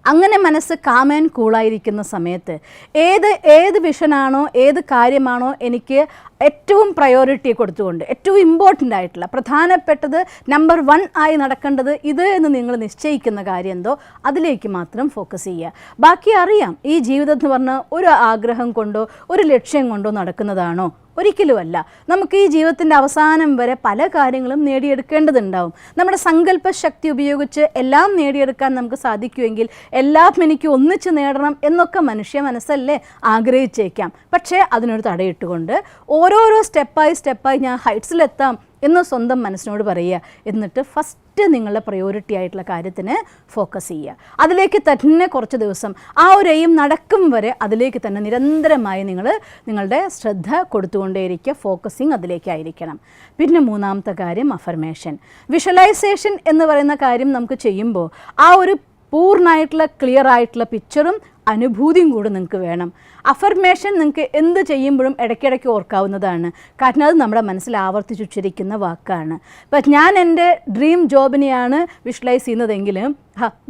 അങ്ങനെ മനസ്സ് കാം ആൻഡ് കൂളായിരിക്കുന്ന സമയത്ത് ഏത് വിഷനാണോ, ഏത് കാര്യമാണോ എനിക്ക് ഏറ്റവും പ്രയോറിറ്റി കൊടുത്തുകൊണ്ട് ഏറ്റവും ഇമ്പോർട്ടൻ്റ് ആയിട്ടുള്ള പ്രധാനപ്പെട്ടത് നമ്പർ 1 ആയി നടക്കേണ്ടത് ഇത് എന്ന് നിങ്ങൾ നിശ്ചയിക്കുന്ന കാര്യം എന്തോ അതിലേക്ക് മാത്രം ഫോക്കസ് ചെയ്യുക. ബാക്കി അറിയാം, ഈ ജീവിതം എന്ന് പറഞ്ഞാൽ ഒരു ആഗ്രഹം കൊണ്ടോ ഒരു ലക്ഷ്യം കൊണ്ടോ നടക്കുന്നതാണോ? ഒരിക്കലുമല്ല. നമുക്ക് ഈ ജീവിതത്തിൻ്റെ അവസാനം വരെ പല കാര്യങ്ങളും നേടിയെടുക്കേണ്ടതുണ്ടാവും. നമ്മുടെ സങ്കല്പ ശക്തി ഉപയോഗിച്ച് എല്ലാം നേടിയെടുക്കാൻ നമുക്ക് സാധിക്കുമെങ്കിൽ എല്ലാം എനിക്ക് ഒന്നിച്ച് നേടണം എന്നൊക്കെ മനുഷ്യ മനസ്സല്ലേ ആഗ്രഹിച്ചേക്കാം. പക്ഷേ അതിനൊരു തടയിട്ടുകൊണ്ട് ഓരോരോ സ്റ്റെപ്പായി ഞാൻ ഹൈറ്റ്സിലെത്താം എന്ന് സ്വന്തം മനസ്സിനോട് പറയുക. എന്നിട്ട് ഫസ്റ്റ് നിങ്ങളുടെ പ്രയോറിറ്റി ആയിട്ടുള്ള കാര്യത്തിന് ഫോക്കസ് ചെയ്യുക. അതിലേക്ക് തന്നെ കുറച്ച് ദിവസം ആ ഒരു എയിം നടക്കും വരെ അതിലേക്ക് തന്നെ നിരന്തരമായി നിങ്ങളുടെ ശ്രദ്ധ കൊടുത്തുകൊണ്ടേയിരിക്കുക. ഫോക്കസിങ് അതിലേക്കായിരിക്കണം. പിന്നെ മൂന്നാമത്തെ കാര്യം അഫർമേഷൻ. വിഷ്വലൈസേഷൻ എന്ന് പറയുന്ന കാര്യം നമുക്ക് ചെയ്യുമ്പോൾ ആ ഒരു പൂർണ്ണമായിട്ടുള്ള ക്ലിയർ ആയിട്ടുള്ള പിക്ചറും അനുഭൂതിയും കൂടെ നിങ്ങൾക്ക് വേണം. അഫർമേഷൻ നിങ്ങൾക്ക് എന്ത് ചെയ്യുമ്പോഴും ഇടയ്ക്കിടയ്ക്ക് ഓർക്കാവുന്നതാണ്. കാരണം അത് നമ്മുടെ മനസ്സിൽ ആവർത്തിച്ചുച്ചരിക്കുന്ന വാക്കാണ്. ഇപ്പം ഞാൻ എൻ്റെ ഡ്രീം ജോബിനെയാണ് വിഷ്വലൈസ് ചെയ്യുന്നതെങ്കിലും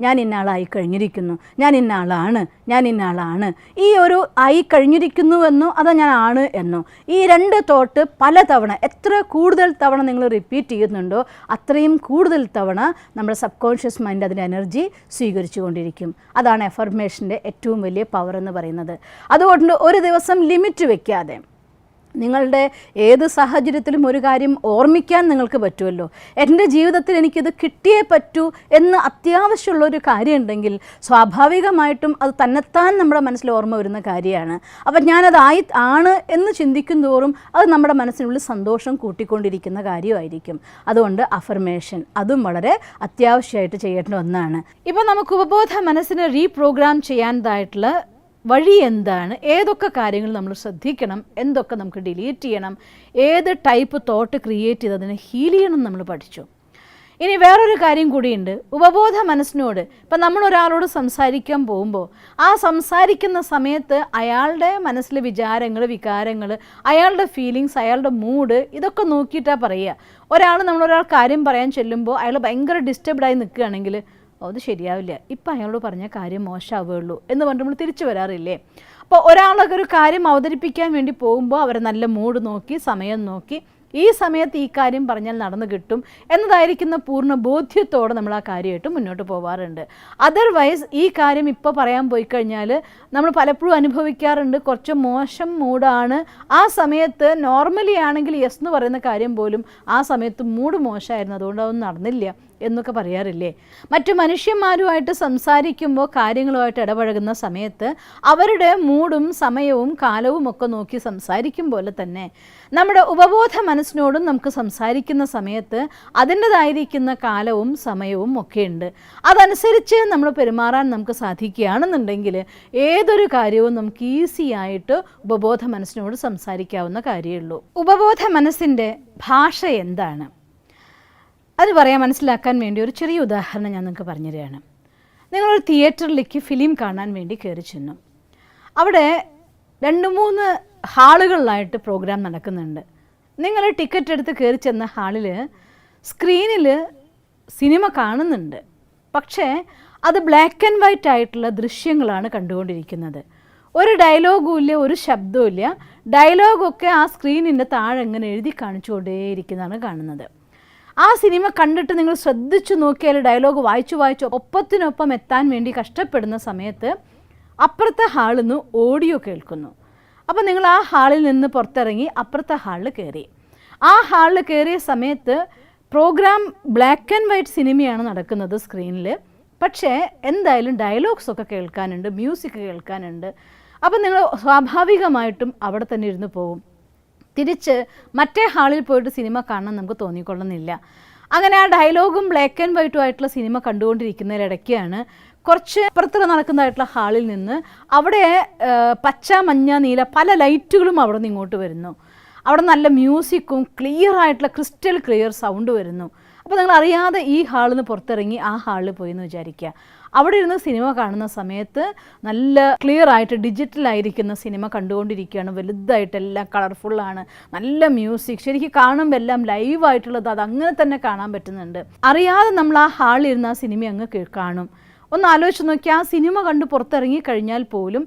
ഞാൻ ഇന്നയാളായി കഴിഞ്ഞിരിക്കുന്നു, ഞാൻ ഇന്നയാളാണ്, ഈ ഒരു ആയി കഴിഞ്ഞിരിക്കുന്നുവെന്നോ അതോ ഞാൻ ആണ് എന്നോ, ഈ 2 തോട്ട് പലതവണ എത്ര കൂടുതൽ തവണ നിങ്ങൾ റിപ്പീറ്റ് ചെയ്യുന്നുണ്ടോ അത്രയും കൂടുതൽ തവണ നമ്മുടെ സബ് കോൺഷ്യസ് മൈൻഡ് അതിൻ്റെ എനർജി സ്വീകരിച്ചു കൊണ്ടിരിക്കും. അതാണ് അഫർമേഷൻ്റെ ഏറ്റവും വലിയ പവർ എന്ന് പറയുന്നത്. അതുകൊണ്ട് ഒരു ദിവസം ലിമിറ്റ് വെക്കാതെ നിങ്ങളുടെ ഏത് സാഹചര്യത്തിലും ഒരു കാര്യം ഓർമ്മിക്കാൻ നിങ്ങൾക്ക് പറ്റുമല്ലോ. എൻ്റെ ജീവിതത്തിൽ എനിക്കിത് കിട്ടിയേ പറ്റൂ എന്ന് അത്യാവശ്യമുള്ളൊരു കാര്യം ഉണ്ടെങ്കിൽ സ്വാഭാവികമായിട്ടും അത് തന്നെത്താൻ നമ്മുടെ മനസ്സിൽ ഓർമ്മ വരുന്ന കാര്യമാണ്. അപ്പം ഞാനതായി ആണ് എന്ന് ചിന്തിക്കും തോറും അത് നമ്മുടെ മനസ്സിനുള്ളിൽ സന്തോഷം കൂട്ടിക്കൊണ്ടിരിക്കുന്ന കാര്യമായിരിക്കും. അതുകൊണ്ട് അഫർമേഷൻ അതും വളരെ അത്യാവശ്യമായിട്ട് ചെയ്യേണ്ട ഒന്നാണ്. ഇപ്പം നമുക്ക് ഉപബോധ മനസ്സിനെ റീപ്രോഗ്രാം ചെയ്യാനായിട്ടുള്ള വഴി എന്താണ്, ഏതൊക്കെ കാര്യങ്ങൾ നമ്മൾ ശ്രദ്ധിക്കണം, എന്തൊക്കെ നമുക്ക് ഡിലീറ്റ് ചെയ്യണം, ഏത് ടൈപ്പ് തോട്ട് ക്രിയേറ്റ് ചെയ്തതിനെ ഹീൽ ചെയ്യണം നമ്മൾ പഠിച്ചു. ഇനി വേറൊരു കാര്യം കൂടിയുണ്ട്. ഉപബോധ മനസ്സിനോട് ഇപ്പം നമ്മളൊരാളോട് സംസാരിക്കാൻ പോകുമ്പോൾ ആ സംസാരിക്കുന്ന സമയത്ത് അയാളുടെ മനസ്സിലെ വിചാരങ്ങൾ, വികാരങ്ങൾ, അയാളുടെ ഫീലിങ്സ്, അയാളുടെ മൂഡ് ഇതൊക്കെ നോക്കിയിട്ടാണ് പറയുക. നമ്മളൊരാൾ കാര്യം പറയാൻ ചെല്ലുമ്പോൾ അയാൾ ഭയങ്കര ഡിസ്റ്റർബ്ഡായി നിൽക്കുകയാണെങ്കിൽ അത് ശരിയാവില്ല, ഇപ്പം അയാളോട് പറഞ്ഞ കാര്യം മോശമാവുകയുള്ളൂ എന്ന് പറഞ്ഞിട്ട് നമ്മൾ തിരിച്ചു വരാറില്ലേ? അപ്പോൾ ഒരാളൊക്കെ ഒരു കാര്യം അവതരിപ്പിക്കാൻ വേണ്ടി പോകുമ്പോൾ അവരെ നല്ല മൂഡ് നോക്കി സമയം നോക്കി ഈ സമയത്ത് ഈ കാര്യം പറഞ്ഞാൽ നടന്നു കിട്ടും എന്നതായിരിക്കുന്ന പൂർണ്ണ ബോധ്യത്തോടെ നമ്മൾ ആ കാര്യമായിട്ട് മുന്നോട്ട് പോകാറുണ്ട്. അതർവൈസ് ഈ കാര്യം ഇപ്പോൾ പറയാൻ പോയി കഴിഞ്ഞാൽ നമ്മൾ പലപ്പോഴും അനുഭവിക്കാറുണ്ട്, കുറച്ച് മോശം മൂഡാണ് ആ സമയത്ത്. നോർമലി ആണെങ്കിൽ യെസ് എന്ന് പറയുന്ന കാര്യം പോലും ആ സമയത്ത് മൂഡ് മോശമായിരുന്നു, അതുകൊണ്ട് അതൊന്നും നടന്നില്ല എന്നൊക്കെ പറയാറില്ലേ? മറ്റു മനുഷ്യന്മാരുമായിട്ട് സംസാരിക്കുമ്പോൾ കാര്യങ്ങളുമായിട്ട് ഇടപഴകുന്ന സമയത്ത് അവരുടെ മൂഡും സമയവും കാലവും ഒക്കെ നോക്കി സംസാരിക്കും പോലെ തന്നെ നമ്മുടെ ഉപബോധ മനസ്സിനോടും നമുക്ക് സംസാരിക്കുന്ന സമയത്ത് അതിൻ്റെതായിരിക്കുന്ന കാലവും സമയവും ഒക്കെ ഉണ്ട്. അതനുസരിച്ച് നമ്മൾ പെരുമാറാൻ നമുക്ക് സാധിക്കുകയാണെന്നുണ്ടെങ്കിൽ ഏതൊരു കാര്യവും നമുക്ക് ഈസി ആയിട്ട് ഉപബോധ മനസ്സിനോട് സംസാരിക്കാവുന്ന കാര്യമുള്ളൂ. ഉപബോധ മനസ്സിൻ്റെ ഭാഷ എന്താണ് അത് മനസ്സിലാക്കാൻ വേണ്ടി ഒരു ചെറിയ ഉദാഹരണം ഞാൻ നിങ്ങൾക്ക് പറഞ്ഞു തരികയാണ്. നിങ്ങളൊരു തിയേറ്ററിലേക്ക് ഫിലിം കാണാൻ വേണ്ടി കയറി ചെന്നു. അവിടെ 2-3 ഹാളുകളിലായിട്ട് പ്രോഗ്രാം നടക്കുന്നുണ്ട്. നിങ്ങൾ ടിക്കറ്റ് എടുത്ത് കയറി ചെന്ന ഹാളിൽ സ്ക്രീനിൽ സിനിമ കാണുന്നുണ്ട്, പക്ഷേ അത് ബ്ലാക്ക് ആൻഡ് വൈറ്റ് ആയിട്ടുള്ള ദൃശ്യങ്ങളാണ് കണ്ടുകൊണ്ടിരിക്കുന്നത്. ഒരു ഡയലോഗും ഇല്ല, ഒരു ശബ്ദവും ഇല്ല. ഡയലോഗൊക്കെ ആ സ്ക്രീനിൻ്റെ താഴെ ഇങ്ങനെ എഴുതി കാണിച്ചുകൊണ്ടേയിരിക്കുന്നതാണ് കാണുന്നത്. ആ സിനിമ കണ്ടിട്ട് നിങ്ങൾ ശ്രദ്ധിച്ചു നോക്കിയാൽ ഡയലോഗ് വായിച്ചു ഒപ്പത്തിനൊപ്പം എത്താൻ വേണ്ടി കഷ്ടപ്പെടുന്ന സമയത്ത് അപ്പുറത്തെ ഹാളിൽ നിന്ന് ഓഡിയോ കേൾക്കുന്നു. അപ്പോൾ നിങ്ങൾ ആ ഹാളിൽ നിന്ന് പുറത്തിറങ്ങി അപ്പുറത്തെ ഹാളിൽ കയറി. ആ ഹാളിൽ കയറിയ സമയത്ത് പ്രോഗ്രാം ബ്ലാക്ക് ആൻഡ് വൈറ്റ് സിനിമയാണ് നടക്കുന്നത് സ്ക്രീനിൽ. പക്ഷേ എന്തായാലും ഡയലോഗ്സൊക്കെ കേൾക്കാനുണ്ട്, മ്യൂസിക് കേൾക്കാനുണ്ട്. അപ്പം നിങ്ങൾ സ്വാഭാവികമായിട്ടും അവിടെ തന്നെ ഇരുന്ന് പോകും. തിരിച്ച് മറ്റേ ഹാളിൽ പോയിട്ട് സിനിമ കാണാൻ നമുക്ക് തോന്നിക്കൊള്ളുന്നില്ല. അങ്ങനെ ആ ഡയലോഗും ബ്ലാക്ക് ആൻഡ് വൈറ്റും ആയിട്ടുള്ള സിനിമ കണ്ടുകൊണ്ടിരിക്കുന്നതിനിടയ്ക്കാണ് കുറച്ച് അപ്പുറത്ത് നടക്കുന്നതായിട്ടുള്ള ഹാളിൽ നിന്ന് അവിടെ പച്ച, മഞ്ഞ, നീല പല ലൈറ്റുകളും അവിടെ നിന്ന് ഇങ്ങോട്ട് വരുന്നു. അവിടെ നല്ല മ്യൂസിക്കും ക്ലിയർ ആയിട്ടുള്ള ക്രിസ്റ്റൽ ക്ലിയർ സൗണ്ട് വരുന്നു. അപ്പോൾ നിങ്ങൾ അറിയാതെ ഈ ഹാളിൽ നിന്ന് പുറത്തിറങ്ങി ആ ഹാളിൽ പോയി എന്ന് വിചാരിക്കുക. അവിടെ ഇരുന്ന് സിനിമ കാണുന്ന സമയത്ത് നല്ല ക്ലിയർ ആയിട്ട് ഡിജിറ്റലായിരിക്കുന്ന സിനിമ കണ്ടുകൊണ്ടിരിക്കുകയാണ്. വലുതായിട്ട് എല്ലാം കളർഫുള്ളാണ്, നല്ല മ്യൂസിക്, ശരിക്കും കാണുമ്പോൾ എല്ലാം ലൈവായിട്ടുള്ളത് അത് അങ്ങനെ തന്നെ കാണാൻ പറ്റുന്നുണ്ട്. അറിയാതെ നമ്മൾ ആ ഹാളിൽ ഇരുന്ന് ആ സിനിമ അങ്ങ് കാണും. ഒന്ന് ആലോചിച്ച് നോക്കി, ആ സിനിമ കണ്ട് പുറത്തിറങ്ങി കഴിഞ്ഞാൽ പോലും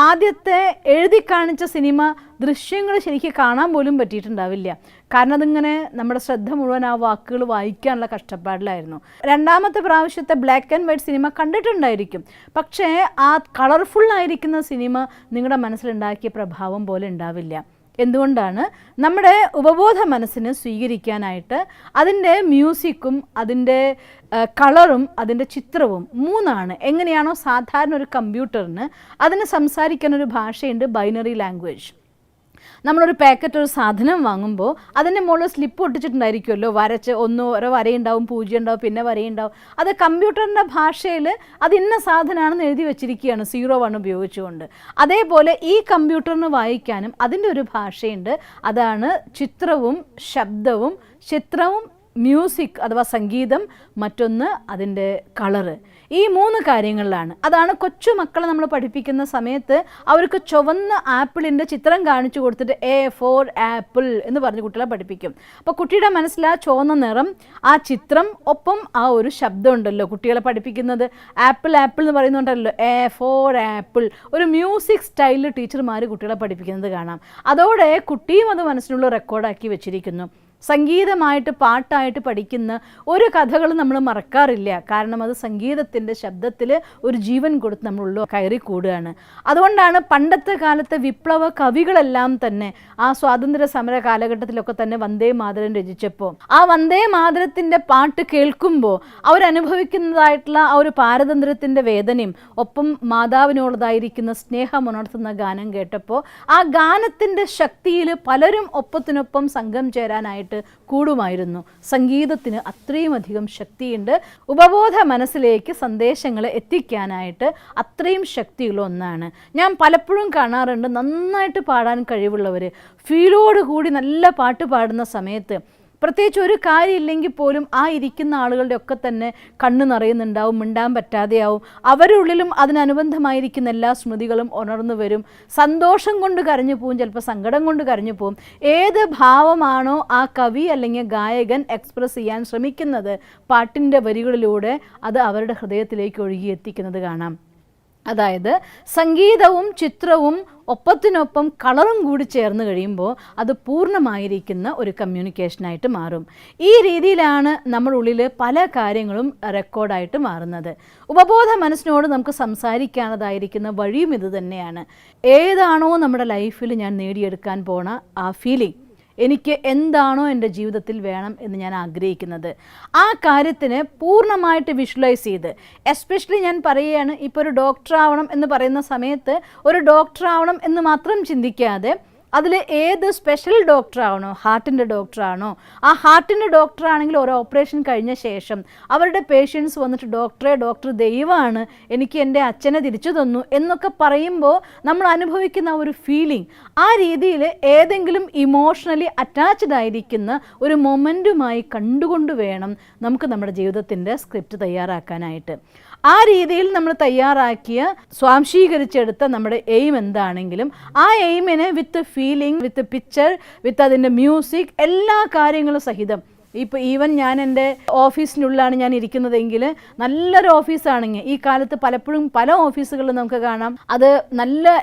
ആദ്യത്തെ എഴുതി കാണിച്ച സിനിമ ദൃശ്യങ്ങൾ ശരിക്കും കാണാൻ പോലും പറ്റിയിട്ടുണ്ടാവില്ല. കാരണം അതിങ്ങനെ നമ്മുടെ ശ്രദ്ധ മുഴുവൻ ആ വാക്കുകൾ വായിക്കാനുള്ള കഷ്ടപ്പാടിലായിരുന്നു. രണ്ടാമത്തെ പ്രാവശ്യത്തെ ബ്ലാക്ക് ആൻഡ് വൈറ്റ് സിനിമ കണ്ടിട്ടുണ്ടായിരിക്കും, പക്ഷേ ആ കളർഫുള്ളായിരിക്കുന്ന സിനിമ നിങ്ങളുടെ മനസ്സിലുണ്ടാക്കിയ പ്രഭാവം പോലെ ഉണ്ടാവില്ല. എന്തുകൊണ്ടാണ്? നമ്മുടെ ഉപബോധ മനസ്സിന് സ്വീകരിക്കാനായിട്ട് അതിൻ്റെ മ്യൂസിക്കും അതിൻ്റെ കളറും അതിൻ്റെ ചിത്രവും മൂന്നാണ്. എങ്ങനെയാണോ സാധാരണ ഒരു കമ്പ്യൂട്ടറിന് അതിന് സംസാരിക്കാനൊരു ഭാഷയുണ്ട്, ബൈനറി ലാംഗ്വേജ്. നമ്മളൊരു പാക്കറ്റ് ഒരു സാധനം വാങ്ങുമ്പോൾ അതിൻ്റെ മുകളിൽ സ്ലിപ്പ് ഒട്ടിച്ചിട്ടുണ്ടായിരിക്കുമല്ലോ, വരച്ച് ഓരോ വരയുണ്ടാവും, പൂജ്യം ഉണ്ടാവും, പിന്നെ വരയുണ്ടാവും. അത് കമ്പ്യൂട്ടറിൻ്റെ ഭാഷയിൽ അത് ഇന്ന സാധനമാണെന്ന് എഴുതി വെച്ചിരിക്കുകയാണ് 01 ഉപയോഗിച്ചുകൊണ്ട്. അതേപോലെ ഈ കമ്പ്യൂട്ടറിന് വായിക്കാനും അതിൻ്റെ ഒരു ഭാഷയുണ്ട്, അതാണ് ചിത്രവും ശബ്ദവും. ചിത്രവും മ്യൂസിക് അഥവാ സംഗീതം, മറ്റൊന്ന് അതിൻ്റെ കളറ്. ഈ 3 കാര്യങ്ങളിലാണ്. അതാണ് കൊച്ചു മക്കളെ നമ്മൾ പഠിപ്പിക്കുന്ന സമയത്ത് അവർക്ക് ചുവന്ന ആപ്പിളിൻ്റെ ചിത്രം കാണിച്ചു കൊടുത്തിട്ട് A for ആപ്പിൾ എന്ന് പറഞ്ഞ് കുട്ടികളെ പഠിപ്പിക്കും. അപ്പോൾ കുട്ടിയുടെ മനസ്സിൽ ആ ചുവന്ന നിറം, ആ ചിത്രം, ഒപ്പം ആ ഒരു ശബ്ദം ഉണ്ടല്ലോ കുട്ടികളെ പഠിപ്പിക്കുന്നത്. ആപ്പിൾ ആപ്പിൾ എന്ന് പറയുന്നുണ്ടല്ലോ, A for ആപ്പിൾ. ഒരു മ്യൂസിക് സ്റ്റൈലിൽ ടീച്ചർമാർ കുട്ടികളെ പഠിപ്പിക്കുന്നത് കാണാം. അതോടെ കുട്ടിയും അത് മനസ്സിനുള്ള റെക്കോർഡാക്കി വെച്ചിരിക്കുന്നു. സംഗീതമായിട്ട് പാട്ടായിട്ട് പഠിക്കുന്ന ഒരു കഥകളും നമ്മൾ മറക്കാറില്ല. കാരണം അത് സംഗീതത്തിൻ്റെ ശബ്ദത്തിൽ ഒരു ജീവൻ കൊടുത്ത് നമ്മളുള്ള കയറി കൂടുകയാണ്. അതുകൊണ്ടാണ് പണ്ടത്തെ കാലത്തെ വിപ്ലവ കവികളെല്ലാം തന്നെ ആ സ്വാതന്ത്ര്യ സമര കാലഘട്ടത്തിലൊക്കെ തന്നെ വന്ദേ മാതരം രചിച്ചപ്പോൾ ആ വന്ദേ മാതരത്തിൻ്റെ പാട്ട് കേൾക്കുമ്പോൾ അവരനുഭവിക്കുന്നതായിട്ടുള്ള ആ ഒരു പാരതന്ത്ര്യത്തിൻ്റെ വേദനയും ഒപ്പം മാതാവിനോടതായിരിക്കുന്ന സ്നേഹമുണർത്തുന്ന ഗാനം കേട്ടപ്പോൾ ആ ഗാനത്തിൻ്റെ ശക്തിയിൽ പലരും ഒപ്പത്തിനൊപ്പം സംഘം ചേരാനായിട്ട് കൂടുമായിരുന്നു. സംഗീതത്തിന് അത്രയും അധികം ശക്തിയുണ്ട്. ഉപബോധ മനസ്സിലേക്ക് സന്ദേശങ്ങൾ എത്തിക്കാനായിട്ട് അത്രയും ശക്തിയുള്ള ഒന്നാണ്. ഞാൻ പലപ്പോഴും കാണാറുണ്ട്, നന്നായിട്ട് പാടാൻ കഴിവുള്ളവർ ഫീലോടുകൂടി നല്ല പാട്ട് പാടുന്ന സമയത്ത് പ്രത്യേകിച്ച് ഒരു കാര്യമില്ലെങ്കിൽ പോലും ആ ഇരിക്കുന്ന ആളുകളുടെ ഒക്കെ തന്നെ കണ്ണ് നിറയുന്നുണ്ടാവും, മിണ്ടാൻ പറ്റാതെയാവും. അവരുടെ ഉള്ളിലും അതിനനുബന്ധമായിരിക്കുന്ന എല്ലാ സ്മൃതികളും ഉണർന്നു വരും. സന്തോഷം കൊണ്ട് കരഞ്ഞു പോവും, ചിലപ്പോൾ സങ്കടം കൊണ്ട് കരഞ്ഞു പോവും. ഏത് ഭാവമാണോ ആ കവി അല്ലെങ്കിൽ ഗായകൻ എക്സ്പ്രസ് ചെയ്യാൻ ശ്രമിക്കുന്നത്, പാട്ടിൻ്റെ വരികളിലൂടെ അത് അവരുടെ ഹൃദയത്തിലേക്ക് ഒഴുകിയെത്തിക്കുന്നത് കാണാം. അതായത് സംഗീതവും ചിത്രവും ഒപ്പത്തിനൊപ്പം കളറും കൂടി ചേർന്ന് കഴിയുമ്പോൾ അത് പൂർണ്ണമായിരിക്കുന്ന ഒരു കമ്മ്യൂണിക്കേഷനായിട്ട് മാറും. ഈ രീതിയിലാണ് നമ്മുടെ ഉള്ളിൽ പല കാര്യങ്ങളും റെക്കോർഡായിട്ട് മാറുന്നത്. ഉപബോധ മനസ്സിനോട് നമുക്ക് സംസാരിക്കാനതായിരിക്കുന്ന വഴിയും ഇത് തന്നെയാണ്. ഏതാണോ നമ്മുടെ ലൈഫിൽ ഞാൻ നേടിയെടുക്കാൻ പോണ ആ ഫീലിംഗ്, എനിക്ക് എന്താണോ എൻ്റെ ജീവിതത്തിൽ വേണം എന്ന് ഞാൻ ആഗ്രഹിക്കുന്നത്, ആ കാര്യത്തിന് പൂർണ്ണമായിട്ട് വിഷ്വലൈസ് ചെയ്ത്, എസ്പെഷ്യലി ഞാൻ പറയുകയാണ്, ഇപ്പോൾ ഒരു ഡോക്ടർ ആവണം എന്ന് പറയുന്ന സമയത്ത് ഒരു ഡോക്ടർ ആവണം എന്ന് മാത്രം ചിന്തിക്കാതെ അതിൽ ഏത് സ്പെഷ്യൽ ഡോക്ടറാണോ, ഹാർട്ടിൻ്റെ ഡോക്ടറാണോ, ആ ഹാർട്ടിൻ്റെ ഡോക്ടറാണെങ്കിൽ ഒരു ഓപ്പറേഷൻ കഴിഞ്ഞ ശേഷം അവരുടെ പേഷ്യൻസ് വന്നിട്ട് ഡോക്ടർ ദൈവമാണ്, എനിക്ക് എൻ്റെ അച്ഛനെ തിരിച്ചു തന്നു എന്നൊക്കെ പറയുമ്പോൾ നമ്മൾ അനുഭവിക്കുന്ന ഒരു ഫീലിംഗ്, ആ രീതിയിൽ ഏതെങ്കിലും ഇമോഷണലി അറ്റാച്ച്ഡ് ആയിരിക്കുന്ന ഒരു മൊമെൻറ്റുമായി കണ്ടുകൊണ്ട് വേണം നമുക്ക് നമ്മുടെ ജീവിതത്തിൻ്റെ സ്ക്രിപ്റ്റ് തയ്യാറാക്കാനായിട്ട്. ആ രീതിയിൽ നമ്മൾ തയ്യാറാക്കിയ സ്വാംശീകരിച്ചെടുത്ത നമ്മുടെ എയിം എന്താണെങ്കിലും ആ എയിമിനെ വിത്ത് ഫീലിംഗ്, വിത്ത് പിക്ചർ, വിത്ത് അതിൻ്റെ മ്യൂസിക്, എല്ലാ കാര്യങ്ങളും സഹിതം. ഇപ്പോൾ ഈവൻ ഞാൻ എൻ്റെ ഓഫീസിനുള്ളിലാണ് ഞാൻ ഇരിക്കുന്നതെങ്കിൽ നല്ലൊരു ഓഫീസാണെങ്കിൽ, ഈ കാലത്ത് പലപ്പോഴും പല ഓഫീസുകളിലും നമുക്ക് കാണാം അത് നല്ല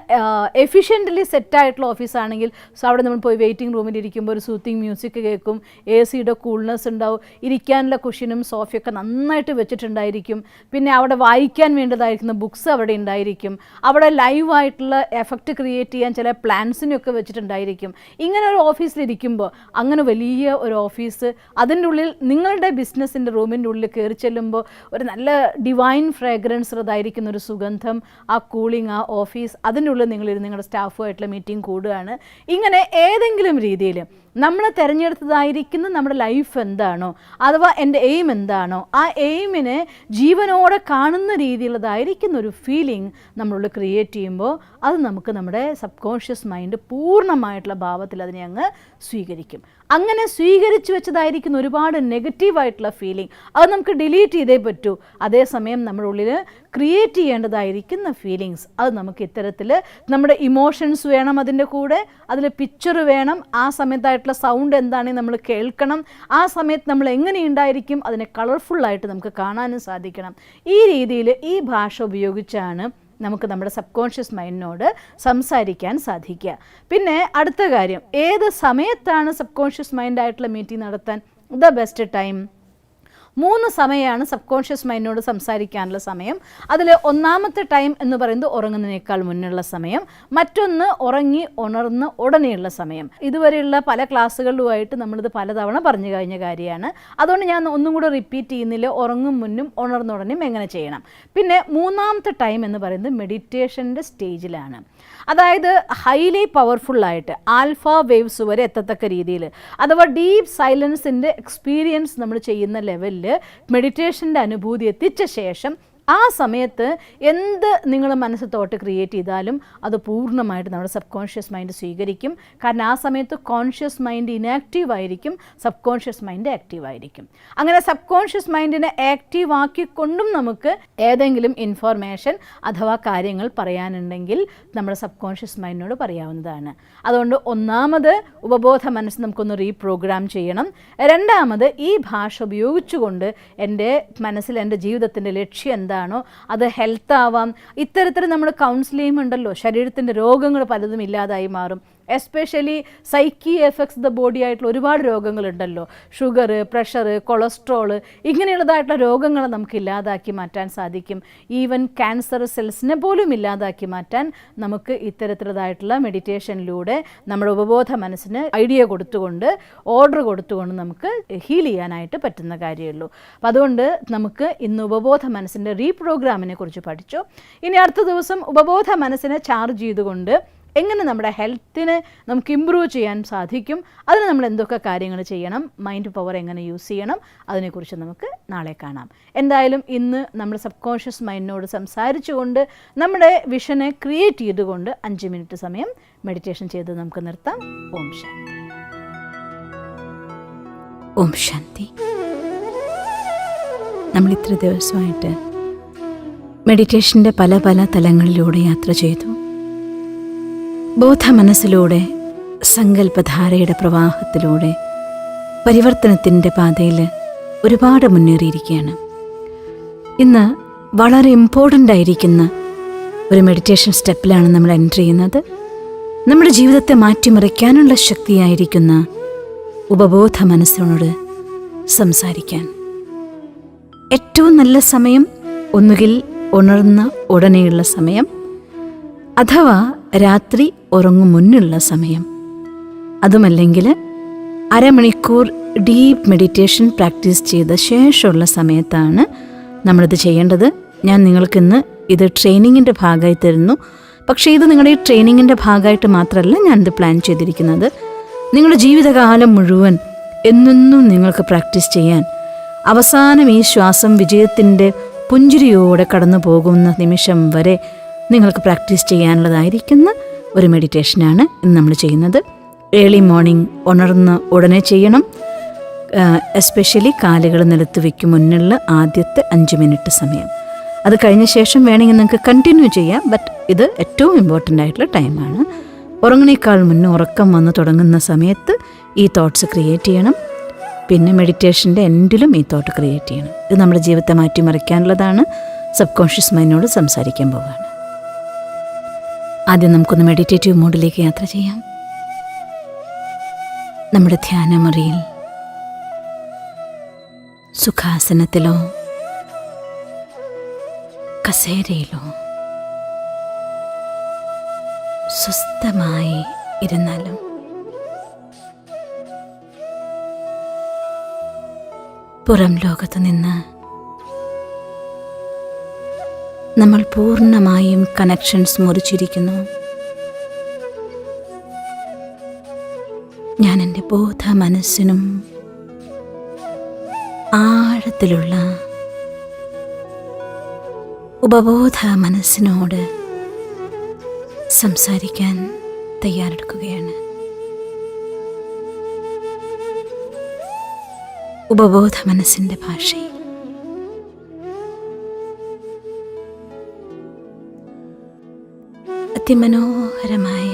എഫിഷ്യൻ്റ്ലി സെറ്റായിട്ടുള്ള ഓഫീസാണെങ്കിൽ അവിടെ നമ്മൾ പോയി വെയിറ്റിംഗ് റൂമിൽ ഇരിക്കുമ്പോൾ ഒരു സൂത്തിങ് മ്യൂസിക് കേൾക്കും, AC-യുടെ കൂൾനെസ് ഉണ്ടാവും, ഇരിക്കാനുള്ള കുഷ്യനും സോഫയൊക്കെ നന്നായിട്ട് വെച്ചിട്ടുണ്ടായിരിക്കും, പിന്നെ അവിടെ വായിക്കാൻ വേണ്ടതായിരിക്കുന്ന ബുക്സ് അവിടെ ഉണ്ടായിരിക്കും, അവിടെ ലൈവായിട്ടുള്ള എഫക്റ്റ് ക്രിയേറ്റ് ചെയ്യാൻ ചില പ്ലാൻസിനൊക്കെ വെച്ചിട്ടുണ്ടായിരിക്കും. ഇങ്ങനെ ഒരു ഓഫീസിലിരിക്കുമ്പോൾ, അങ്ങനെ വലിയ ഒരു ഓഫീസ്, അതിൻ്റെ ഉള്ളിൽ നിങ്ങളുടെ ബിസിനസ്സിൻ്റെ റൂമിൻ്റെ ഉള്ളിൽ കയറി ചെല്ലുമ്പോൾ ഒരു നല്ല ഡിവൈൻ ഫ്രാഗ്രൻസ് ഉള്ളതായിരിക്കുന്ന ഒരു സുഗന്ധം, ആ കൂളിംഗ്, ആ ഓഫീസ്, അതിൻ്റെ ഉള്ളിൽ നിങ്ങളുടെ സ്റ്റാഫുമായിട്ടുള്ള മീറ്റിംഗ് കൂടുകയാണ്. ഇങ്ങനെ ഏതെങ്കിലും രീതിയിൽ നമ്മൾ തിരഞ്ഞെടുത്തതായിരിക്കുന്ന നമ്മുടെ ലൈഫ് എന്താണോ, അഥവാ എൻ്റെ എയിം എന്താണോ, ആ എയിമിനെ ജീവനോടെ കാണുന്ന രീതിയിലുള്ളതായിരിക്കുന്ന ഒരു ഫീലിംഗ് നമ്മളുള്ളിൽ ക്രിയേറ്റ് ചെയ്യുമ്പോൾ അത് നമുക്ക് നമ്മുടെ സബ് കോൺഷ്യസ് മൈൻഡ് പൂർണ്ണമായിട്ടുള്ള ഭാവത്തിൽ അതിനെ അങ്ങ് സ്വീകരിക്കും. അങ്ങനെ സ്വീകരിച്ചു വെച്ചതായിരിക്കുന്ന ഒരുപാട് നെഗറ്റീവായിട്ടുള്ള ഫീലിംഗ് അത് നമുക്ക് ഡിലീറ്റ് ചെയ്തേ പറ്റൂ. അതേസമയം നമ്മുടെ ഉള്ളിൽ ക്രിയേറ്റ് ചെയ്യേണ്ടതായിരിക്കുന്ന ഫീലിങ്സ് അത് നമുക്ക് ഇത്തരത്തിൽ നമ്മുടെ ഇമോഷൻസ് വേണം, അതിൻ്റെ കൂടെ അതിൽ പിക്ചർ വേണം, ആ സമയത്തായിട്ടുള്ള സൗണ്ട് എന്താണെന്ന് നമ്മൾ കേൾക്കണം, ആ സമയത്ത് നമ്മൾ എങ്ങനെയുണ്ടായിരിക്കും അതിനെ കളർഫുള്ളായിട്ട് നമുക്ക് കാണാനും സാധിക്കണം. ഈ രീതിയിൽ ഈ ഭാഷ ഉപയോഗിച്ചാണ് നമുക്ക് നമ്മുടെ സബ് കോൺഷ്യസ് മൈൻഡിനോട് സംസാരിക്കാൻ സാധിക്കുക. പിന്നെ അടുത്ത കാര്യം, ഏത് സമയത്താണ് സബ് കോൺഷ്യസ് മൈൻഡായിട്ടുള്ള മീറ്റിംഗ് നടത്താൻ ദ ബെസ്റ്റ് ടൈം? 3 സമയമാണ് സബ് കോൺഷ്യസ് മൈൻഡിനോട് സംസാരിക്കാനുള്ള സമയം. അതിൽ ഒന്നാമത്തെ ടൈം എന്ന് പറയുന്നത് ഉറങ്ങുന്നതിനേക്കാൾ മുന്നുള്ള സമയം, മറ്റൊന്ന് ഉറങ്ങി ഉണർന്ന് ഉടനെയുള്ള സമയം. ഇതുവരെയുള്ള പല ക്ലാസ്സുകളിലുമായിട്ട് നമ്മളിത് പലതവണ പറഞ്ഞു കഴിഞ്ഞ കാര്യമാണ്. അതുകൊണ്ട് ഞാൻ ഒന്നും കൂടെ റിപ്പീറ്റ് ചെയ്യുന്നില്ല. ഉറങ്ങും മുന്നും ഉണർന്നുടനെയും എങ്ങനെ ചെയ്യണം. പിന്നെ 3ാമത്തെ ടൈം എന്ന് പറയുന്നത് മെഡിറ്റേഷൻ്റെ സ്റ്റേജിലാണ്. അതായത് ഹൈലി പവർഫുള്ളായിട്ട് ആൽഫ വേവ്സ് വരെ എത്തത്തക്ക രീതിയിൽ, അഥവാ ഡീപ്പ് സൈലൻസിൻ്റെ എക്സ്പീരിയൻസ് നമ്മൾ ചെയ്യുന്ന ലെവലിൽ മെഡിറ്റേഷൻ്റെ അനുഭൂതി എത്തിച്ച ശേഷം ആ സമയത്ത് എന്ത് നിങ്ങൾ മനസ്സ് തോട്ട് ക്രിയേറ്റ് ചെയ്താലും അത് പൂർണ്ണമായിട്ട് നമ്മുടെ സബ് കോൺഷ്യസ് മൈൻഡ് സ്വീകരിക്കും. കാരണം ആ സമയത്ത് കോൺഷ്യസ് മൈൻഡ് ഇനാക്റ്റീവ് ആയിരിക്കും, സബ് കോൺഷ്യസ് മൈൻഡ് ആക്റ്റീവ് ആയിരിക്കും. അങ്ങനെ സബ് കോൺഷ്യസ് മൈൻഡിനെ ആക്റ്റീവ് ആക്കിക്കൊണ്ടും നമുക്ക് ഏതെങ്കിലും ഇൻഫോർമേഷൻ അഥവാ കാര്യങ്ങൾ പറയാനുണ്ടെങ്കിൽ നമ്മുടെ സബ് കോൺഷ്യസ് മൈൻഡിനോട് പറയാവുന്നതാണ്. അതുകൊണ്ട് ഒന്നാമത് ഉപബോധ മനസ്സ് നമുക്കൊന്ന് റീപ്രോഗ്രാം ചെയ്യണം. രണ്ടാമത് ഈ ഭാഷ ഉപയോഗിച്ചുകൊണ്ട് എൻ്റെ മനസ്സിൽ എൻ്റെ ജീവിതത്തിൻ്റെ ലക്ഷ്യം എന്താണോ അത് ഹെൽത്ത് ആവാം. ഇത്തരത്തിൽ നമ്മൾ കൗൺസിൽ ചെയ്യുന്നുണ്ടല്ലോ, ശരീരത്തിൻ്റെ രോഗങ്ങൾ പലതും ഇല്ലാതായി മാറും. Especially psyche effects the body ആയിട്ടുള്ള ഒരുപാട് രോഗങ്ങളുണ്ടല്ലോ, ഷുഗർ, പ്രഷർ, കൊളസ്ട്രോള്, ഇങ്ങനെയുള്ളതായിട്ടുള്ള രോഗങ്ങൾ നമുക്ക് ഇല്ലാതാക്കി മാറ്റാൻ സാധിക്കും. ഈവൻ ക്യാൻസർ സെൽസിനെ പോലും ഇല്ലാതാക്കി മാറ്റാൻ നമുക്ക് ഇത്തരത്തിലുള്ളതായിട്ടുള്ള മെഡിറ്റേഷനിലൂടെ നമ്മുടെ ഉപബോധ മനസ്സിന് ഐഡിയ കൊടുത്തുകൊണ്ട്, ഓർഡർ കൊടുത്തുകൊണ്ട് നമുക്ക് ഹീൽ ചെയ്യാനായിട്ട് പറ്റുന്ന കാര്യമുള്ളൂ. അപ്പം അതുകൊണ്ട് നമുക്ക് ഇന്ന് ഉപബോധ മനസ്സിൻ്റെ റീപ്രോഗ്രാമിനെ കുറിച്ച് പഠിച്ചു. ഇനി അടുത്ത ദിവസം ഉപബോധ മനസ്സിനെ ചാർജ് ചെയ്തുകൊണ്ട് എങ്ങനെ നമ്മുടെ ഹെൽത്തിനെ നമുക്ക് ഇമ്പ്രൂവ് ചെയ്യാൻ സാധിക്കും, അതിന് നമ്മൾ എന്തൊക്കെ കാര്യങ്ങൾ ചെയ്യണം, മൈൻഡ് പവർ എങ്ങനെ യൂസ് ചെയ്യണം, അതിനെക്കുറിച്ച് നമുക്ക് നാളെ കാണാം. എന്തായാലും ഇന്ന് നമ്മൾ സബ് കോൺഷ്യസ് മൈൻഡിനോട് സംസാരിച്ചുകൊണ്ട് നമ്മുടെ വിഷനെ ക്രിയേറ്റ് ചെയ്തുകൊണ്ട് 5 മിനിറ്റ് സമയം മെഡിറ്റേഷൻ ചെയ്ത് നമുക്ക് നിർത്താം. ഓം ശാന്തി. ഓം ശാന്തി. നമ്മൾ ഇത്ര ദിവസമായിട്ട് മെഡിറ്റേഷൻ്റെ പല പല തലങ്ങളിലൂടെ യാത്ര ചെയ്തു. ബോധ മനസ്സിലൂടെ, സങ്കല്പധാരയുടെ പ്രവാഹത്തിലൂടെ പരിവർത്തനത്തിൻ്റെ പാതയിൽ ഒരുപാട് മുന്നേറിയിരിക്കുകയാണ്. ഇന്ന് വളരെ ഇമ്പോർട്ടൻ്റ് ആയിരിക്കുന്ന ഒരു മെഡിറ്റേഷൻ സ്റ്റെപ്പിലാണ് നമ്മൾ എൻ്റർ ചെയ്യുന്നത്. നമ്മുടെ ജീവിതത്തെ മാറ്റിമറിക്കാനുള്ള ശക്തിയായിരിക്കുന്ന ഉപബോധ മനസ്സിനോട് സംസാരിക്കാൻ ഏറ്റവും നല്ല സമയം ഒന്നുകിൽ ഉണർന്ന ഉടനെയുള്ള സമയം, അഥവാ രാത്രി ഉറങ്ങും മുന്നുള്ള സമയം, അതുമല്ലെങ്കിൽ അരമണിക്കൂർ ഡീപ്പ് മെഡിറ്റേഷൻ പ്രാക്ടീസ് ചെയ്ത ശേഷമുള്ള സമയത്താണ് നമ്മളിത് ചെയ്യേണ്ടത്. ഞാൻ നിങ്ങൾക്കിന്ന് ഇത് ട്രെയിനിങ്ങിൻ്റെ ഭാഗമായി തരുന്നു. പക്ഷേ ഇത് നിങ്ങളുടെ ഈ ട്രെയിനിങ്ങിൻ്റെ ഭാഗമായിട്ട് മാത്രമല്ല ഞാനിത് പ്ലാൻ ചെയ്തിരിക്കുന്നത്. നിങ്ങളുടെ ജീവിതകാലം മുഴുവൻ എന്നെന്നും നിങ്ങൾക്ക് പ്രാക്ടീസ് ചെയ്യാൻ, അവസാനം ഈ ശ്വാസം വിജയത്തിൻ്റെ പുഞ്ചിരിയോടെ കടന്നു പോകുന്ന നിമിഷം വരെ നിങ്ങൾക്ക് പ്രാക്ടീസ് ചെയ്യാനുള്ളതായിരിക്കുന്ന ഒരു മെഡിറ്റേഷനാണ് ഇന്ന് നമ്മൾ ചെയ്യുന്നത്. ഏർലി മോർണിംഗ് ഉണർന്ന് ഉടനെ ചെയ്യണം. എസ്പെഷ്യലി കാലുകൾ നിലത്ത് വയ്ക്കും മുന്നുള്ള ആദ്യത്തെ 5 മിനിറ്റ് സമയം. അത് കഴിഞ്ഞ ശേഷം വേണമെങ്കിൽ നിങ്ങൾക്ക് കണ്ടിന്യൂ ചെയ്യാം. ബട്ട് ഇത് ഏറ്റവും ഇമ്പോർട്ടൻ്റ് ആയിട്ടുള്ള ടൈമാണ്. ഉറങ്ങണേക്കാൾ മുന്നേ ഉറക്കം വന്ന് തുടങ്ങുന്ന സമയത്ത് ഈ തോട്ട്സ് ക്രിയേറ്റ് ചെയ്യണം. പിന്നെ മെഡിറ്റേഷൻ്റെ എൻഡിലും ഈ തോട്ട് ക്രിയേറ്റ് ചെയ്യണം. ഇത് നമ്മുടെ ജീവിതത്തെ മാറ്റിമറിക്കാനുള്ളതാണ്. സബ് കോൺഷ്യസ് മൈൻഡിനോട് സംസാരിക്കാൻ പോവുകയാണ്. ആദ്യം നമുക്കൊന്ന് മെഡിറ്റേറ്റീവ് മോഡിലേക്ക് യാത്ര ചെയ്യാം. നമ്മുടെ ധ്യാനമുറിയിൽ സുഖാസനത്തിലോ കസേരയിലോ സ്വസ്ഥമായി ഇരുന്നാലും പുറം ലോകത്ത് നിന്ന് നമ്മൾ പൂർണ്ണമായും കണക്ഷൻസ് മുറിച്ചിരിക്കുന്നു. ഞാൻ എൻ്റെ ബോധ മനസ്സിനും ആഴത്തിലുള്ള ഉപബോധ മനസ്സിനോട് സംസാരിക്കാൻ തയ്യാറെടുക്കുകയാണ്. ഉപബോധ മനസ്സിൻ്റെ ഭാഷയിൽ. അതിമനോഹരമായ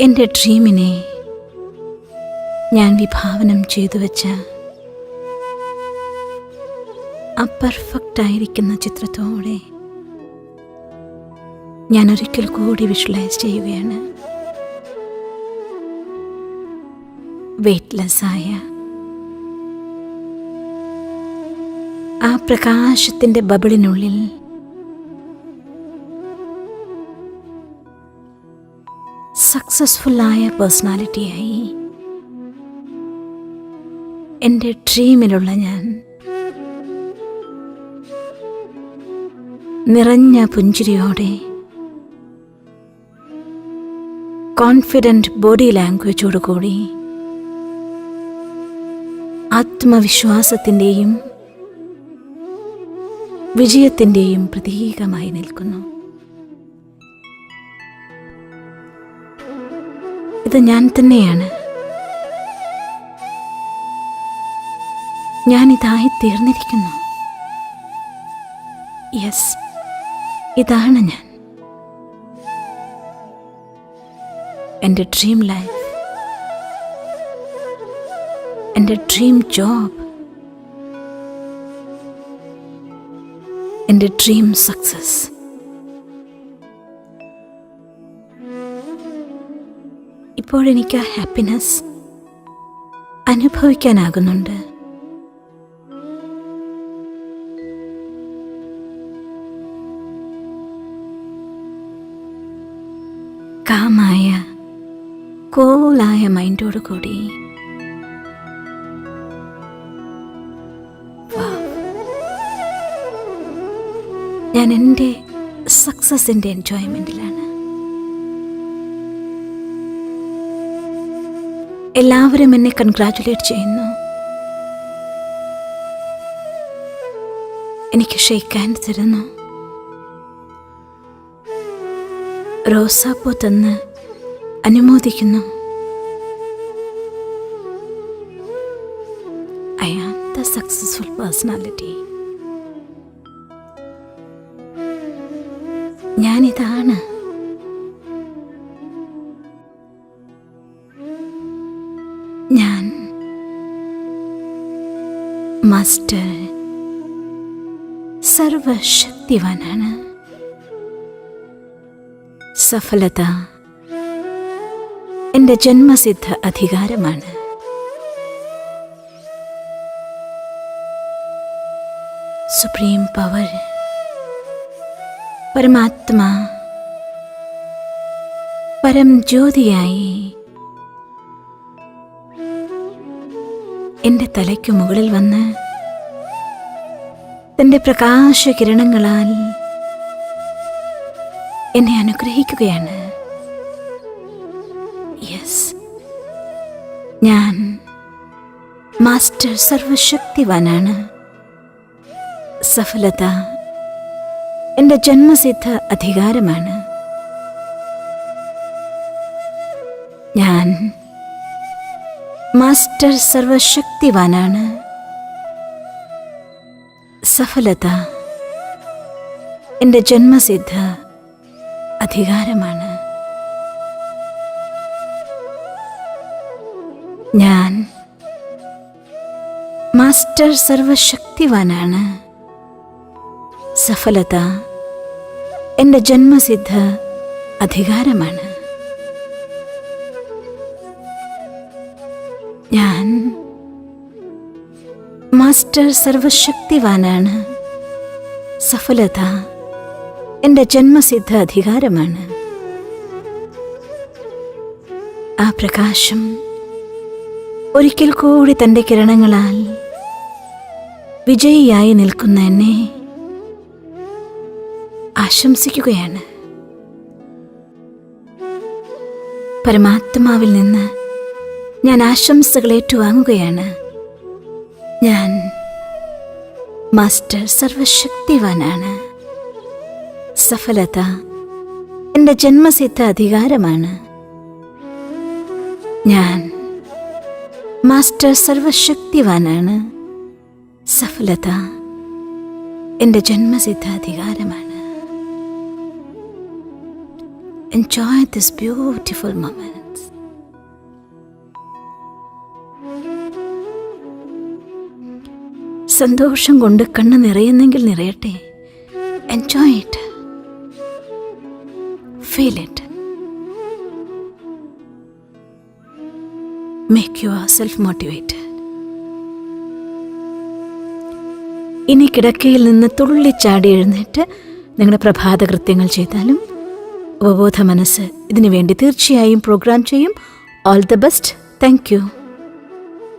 എൻ്റെ ഡ്രീമിനെ ഞാൻ വിഭാവനം ചെയ്തു വെച്ച ആ പെർഫെക്റ്റായിരിക്കുന്ന ചിത്രത്തോടെ ഞാൻ ഒരിക്കൽ കൂടി വിഷ്വലൈസ് ചെയ്യുകയാണ്. വെയ്റ്റ്ലെസ്സായ ആ പ്രകാശത്തിൻ്റെ ബബിളിനുള്ളിൽ സക്സസ്ഫുള്ളായ പേഴ്സണാലിറ്റിയായി എൻ്റെ ഡ്രീമിലുള്ള ഞാൻ നിറഞ്ഞ പുഞ്ചിരിയോടെ കോൺഫിഡൻറ്റ് ബോഡി ലാംഗ്വേജോടുകൂടി ആത്മവിശ്വാസത്തിൻ്റെയും വിജയത്തിൻ്റെയും പ്രതീകമായി നിൽക്കുന്നു. ഇത് ഞാൻ തന്നെയാണ്. ഞാനിതായി തീർന്നിരിക്കുന്നു. യെസ്, ഇതാണ് ഞാൻ. എൻ്റെ ഡ്രീം ലൈഫ്, എൻ്റെ ഡ്രീം ജോബ്, എൻ്റെ ഡ്രീം സക്സസ്. ഇപ്പോഴെനിക്ക് ആ ഹാപ്പിനെസ് അനുഭവിക്കാനാകുന്നുണ്ട്. കാമായ കൂളായ മൈൻഡോടു കൂടി ഞാൻ എൻ്റെ സക്സസിൻ്റെ എൻജോയ്മെൻറ്റിലാണ്. എല്ലാവരും എന്നെ കൺഗ്രാറ്റുലേറ്റ് ചെയ്യുന്നു. എനിക്ക് ഷെയ്ക്ക് ഹാൻഡ് തരുന്നു, റോസാപ്പൂ തന്ന് അനുമോദിക്കുന്നു. I am the successful personality. ഞാനിതാണ്. ഞാൻ മാസ്റ്റർ സർവശക്തിവാനാണ്. സഫലത എൻ്റെ ജന്മസിദ്ധ അധികാരമാണ്. സുപ്രീം പവർ, പരമാത്മാ, പരം ജ്യോതിയായി എൻ്റെ തലയ്ക്കു മുകളിൽ വന്ന് തൻ്റെ പ്രകാശകിരണങ്ങളാൽ എന്നെ അനുഗ്രഹിക്കുകയാണ്. യെസ്, ഞാൻ മാസ്റ്റർ സർവശക്തിവാനാണ്. സഫലത എൻ്റെ ജന്മസിദ്ധ അധികാരമാണ്. ഞാൻ മാസ്റ്റർ സർവശക്തിവാനാണ്. സഫലത എൻ്റെ ജന്മസിദ്ധ അധികാരമാണ്. ഞാൻ മാസ്റ്റർ സർവശക്തിവാനാണ്. സഫലത എൻ്റെ ജന്മസിദ്ധ അധികാരമാണ്. ഞാൻ മാസ്റ്റർ സർവശക്തിവാനാണ്. സഫലത എൻ്റെ ജന്മസിദ്ധ അധികാരമാണ്. ആ പ്രകാശം ഒരിക്കൽ കൂടി തൻ്റെ കിരണങ്ങളാൽ വിജയിയായി നിൽക്കുന്ന എന്നെ ആശംസിക്കുകയാണ്. പരമാത്മാവിൽ നിന്ന് ഞാൻ ആശംസകൾ ഏറ്റുവാങ്ങുകയാണ്. ഞാൻ മാസ്റ്റർ സർവശക്തിവാനാണ്. സഫലത എൻ്റെ ജന്മസിദ്ധ അധികാരമാണ്. ഞാൻ മാസ്റ്റർ സർവശക്തിവാനാണ്. സഫലത എൻ്റെ ജന്മസിദ്ധാധികാരമാണ്. Enjoy this beautiful moment. സന്തോഷം കൊണ്ട് കണ്ണ് നിറയുന്നെങ്കിൽ നിറയട്ടെ. Enjoy it. Feel it. Make yourself motivated. ഇനി കിടക്കയിൽ നിന്ന് തുള്ളിച്ചാടി എഴുന്നേറ്റ് നിങ്ങളുടെ പ്രഭാത കൃത്യങ്ങൾ ചെയ്താലും ഉപബോധ മനസ്സ് ഇതിനു വേണ്ടി തീർച്ചയായും പ്രോഗ്രാം ചെയ്യും. All the best. Thank you.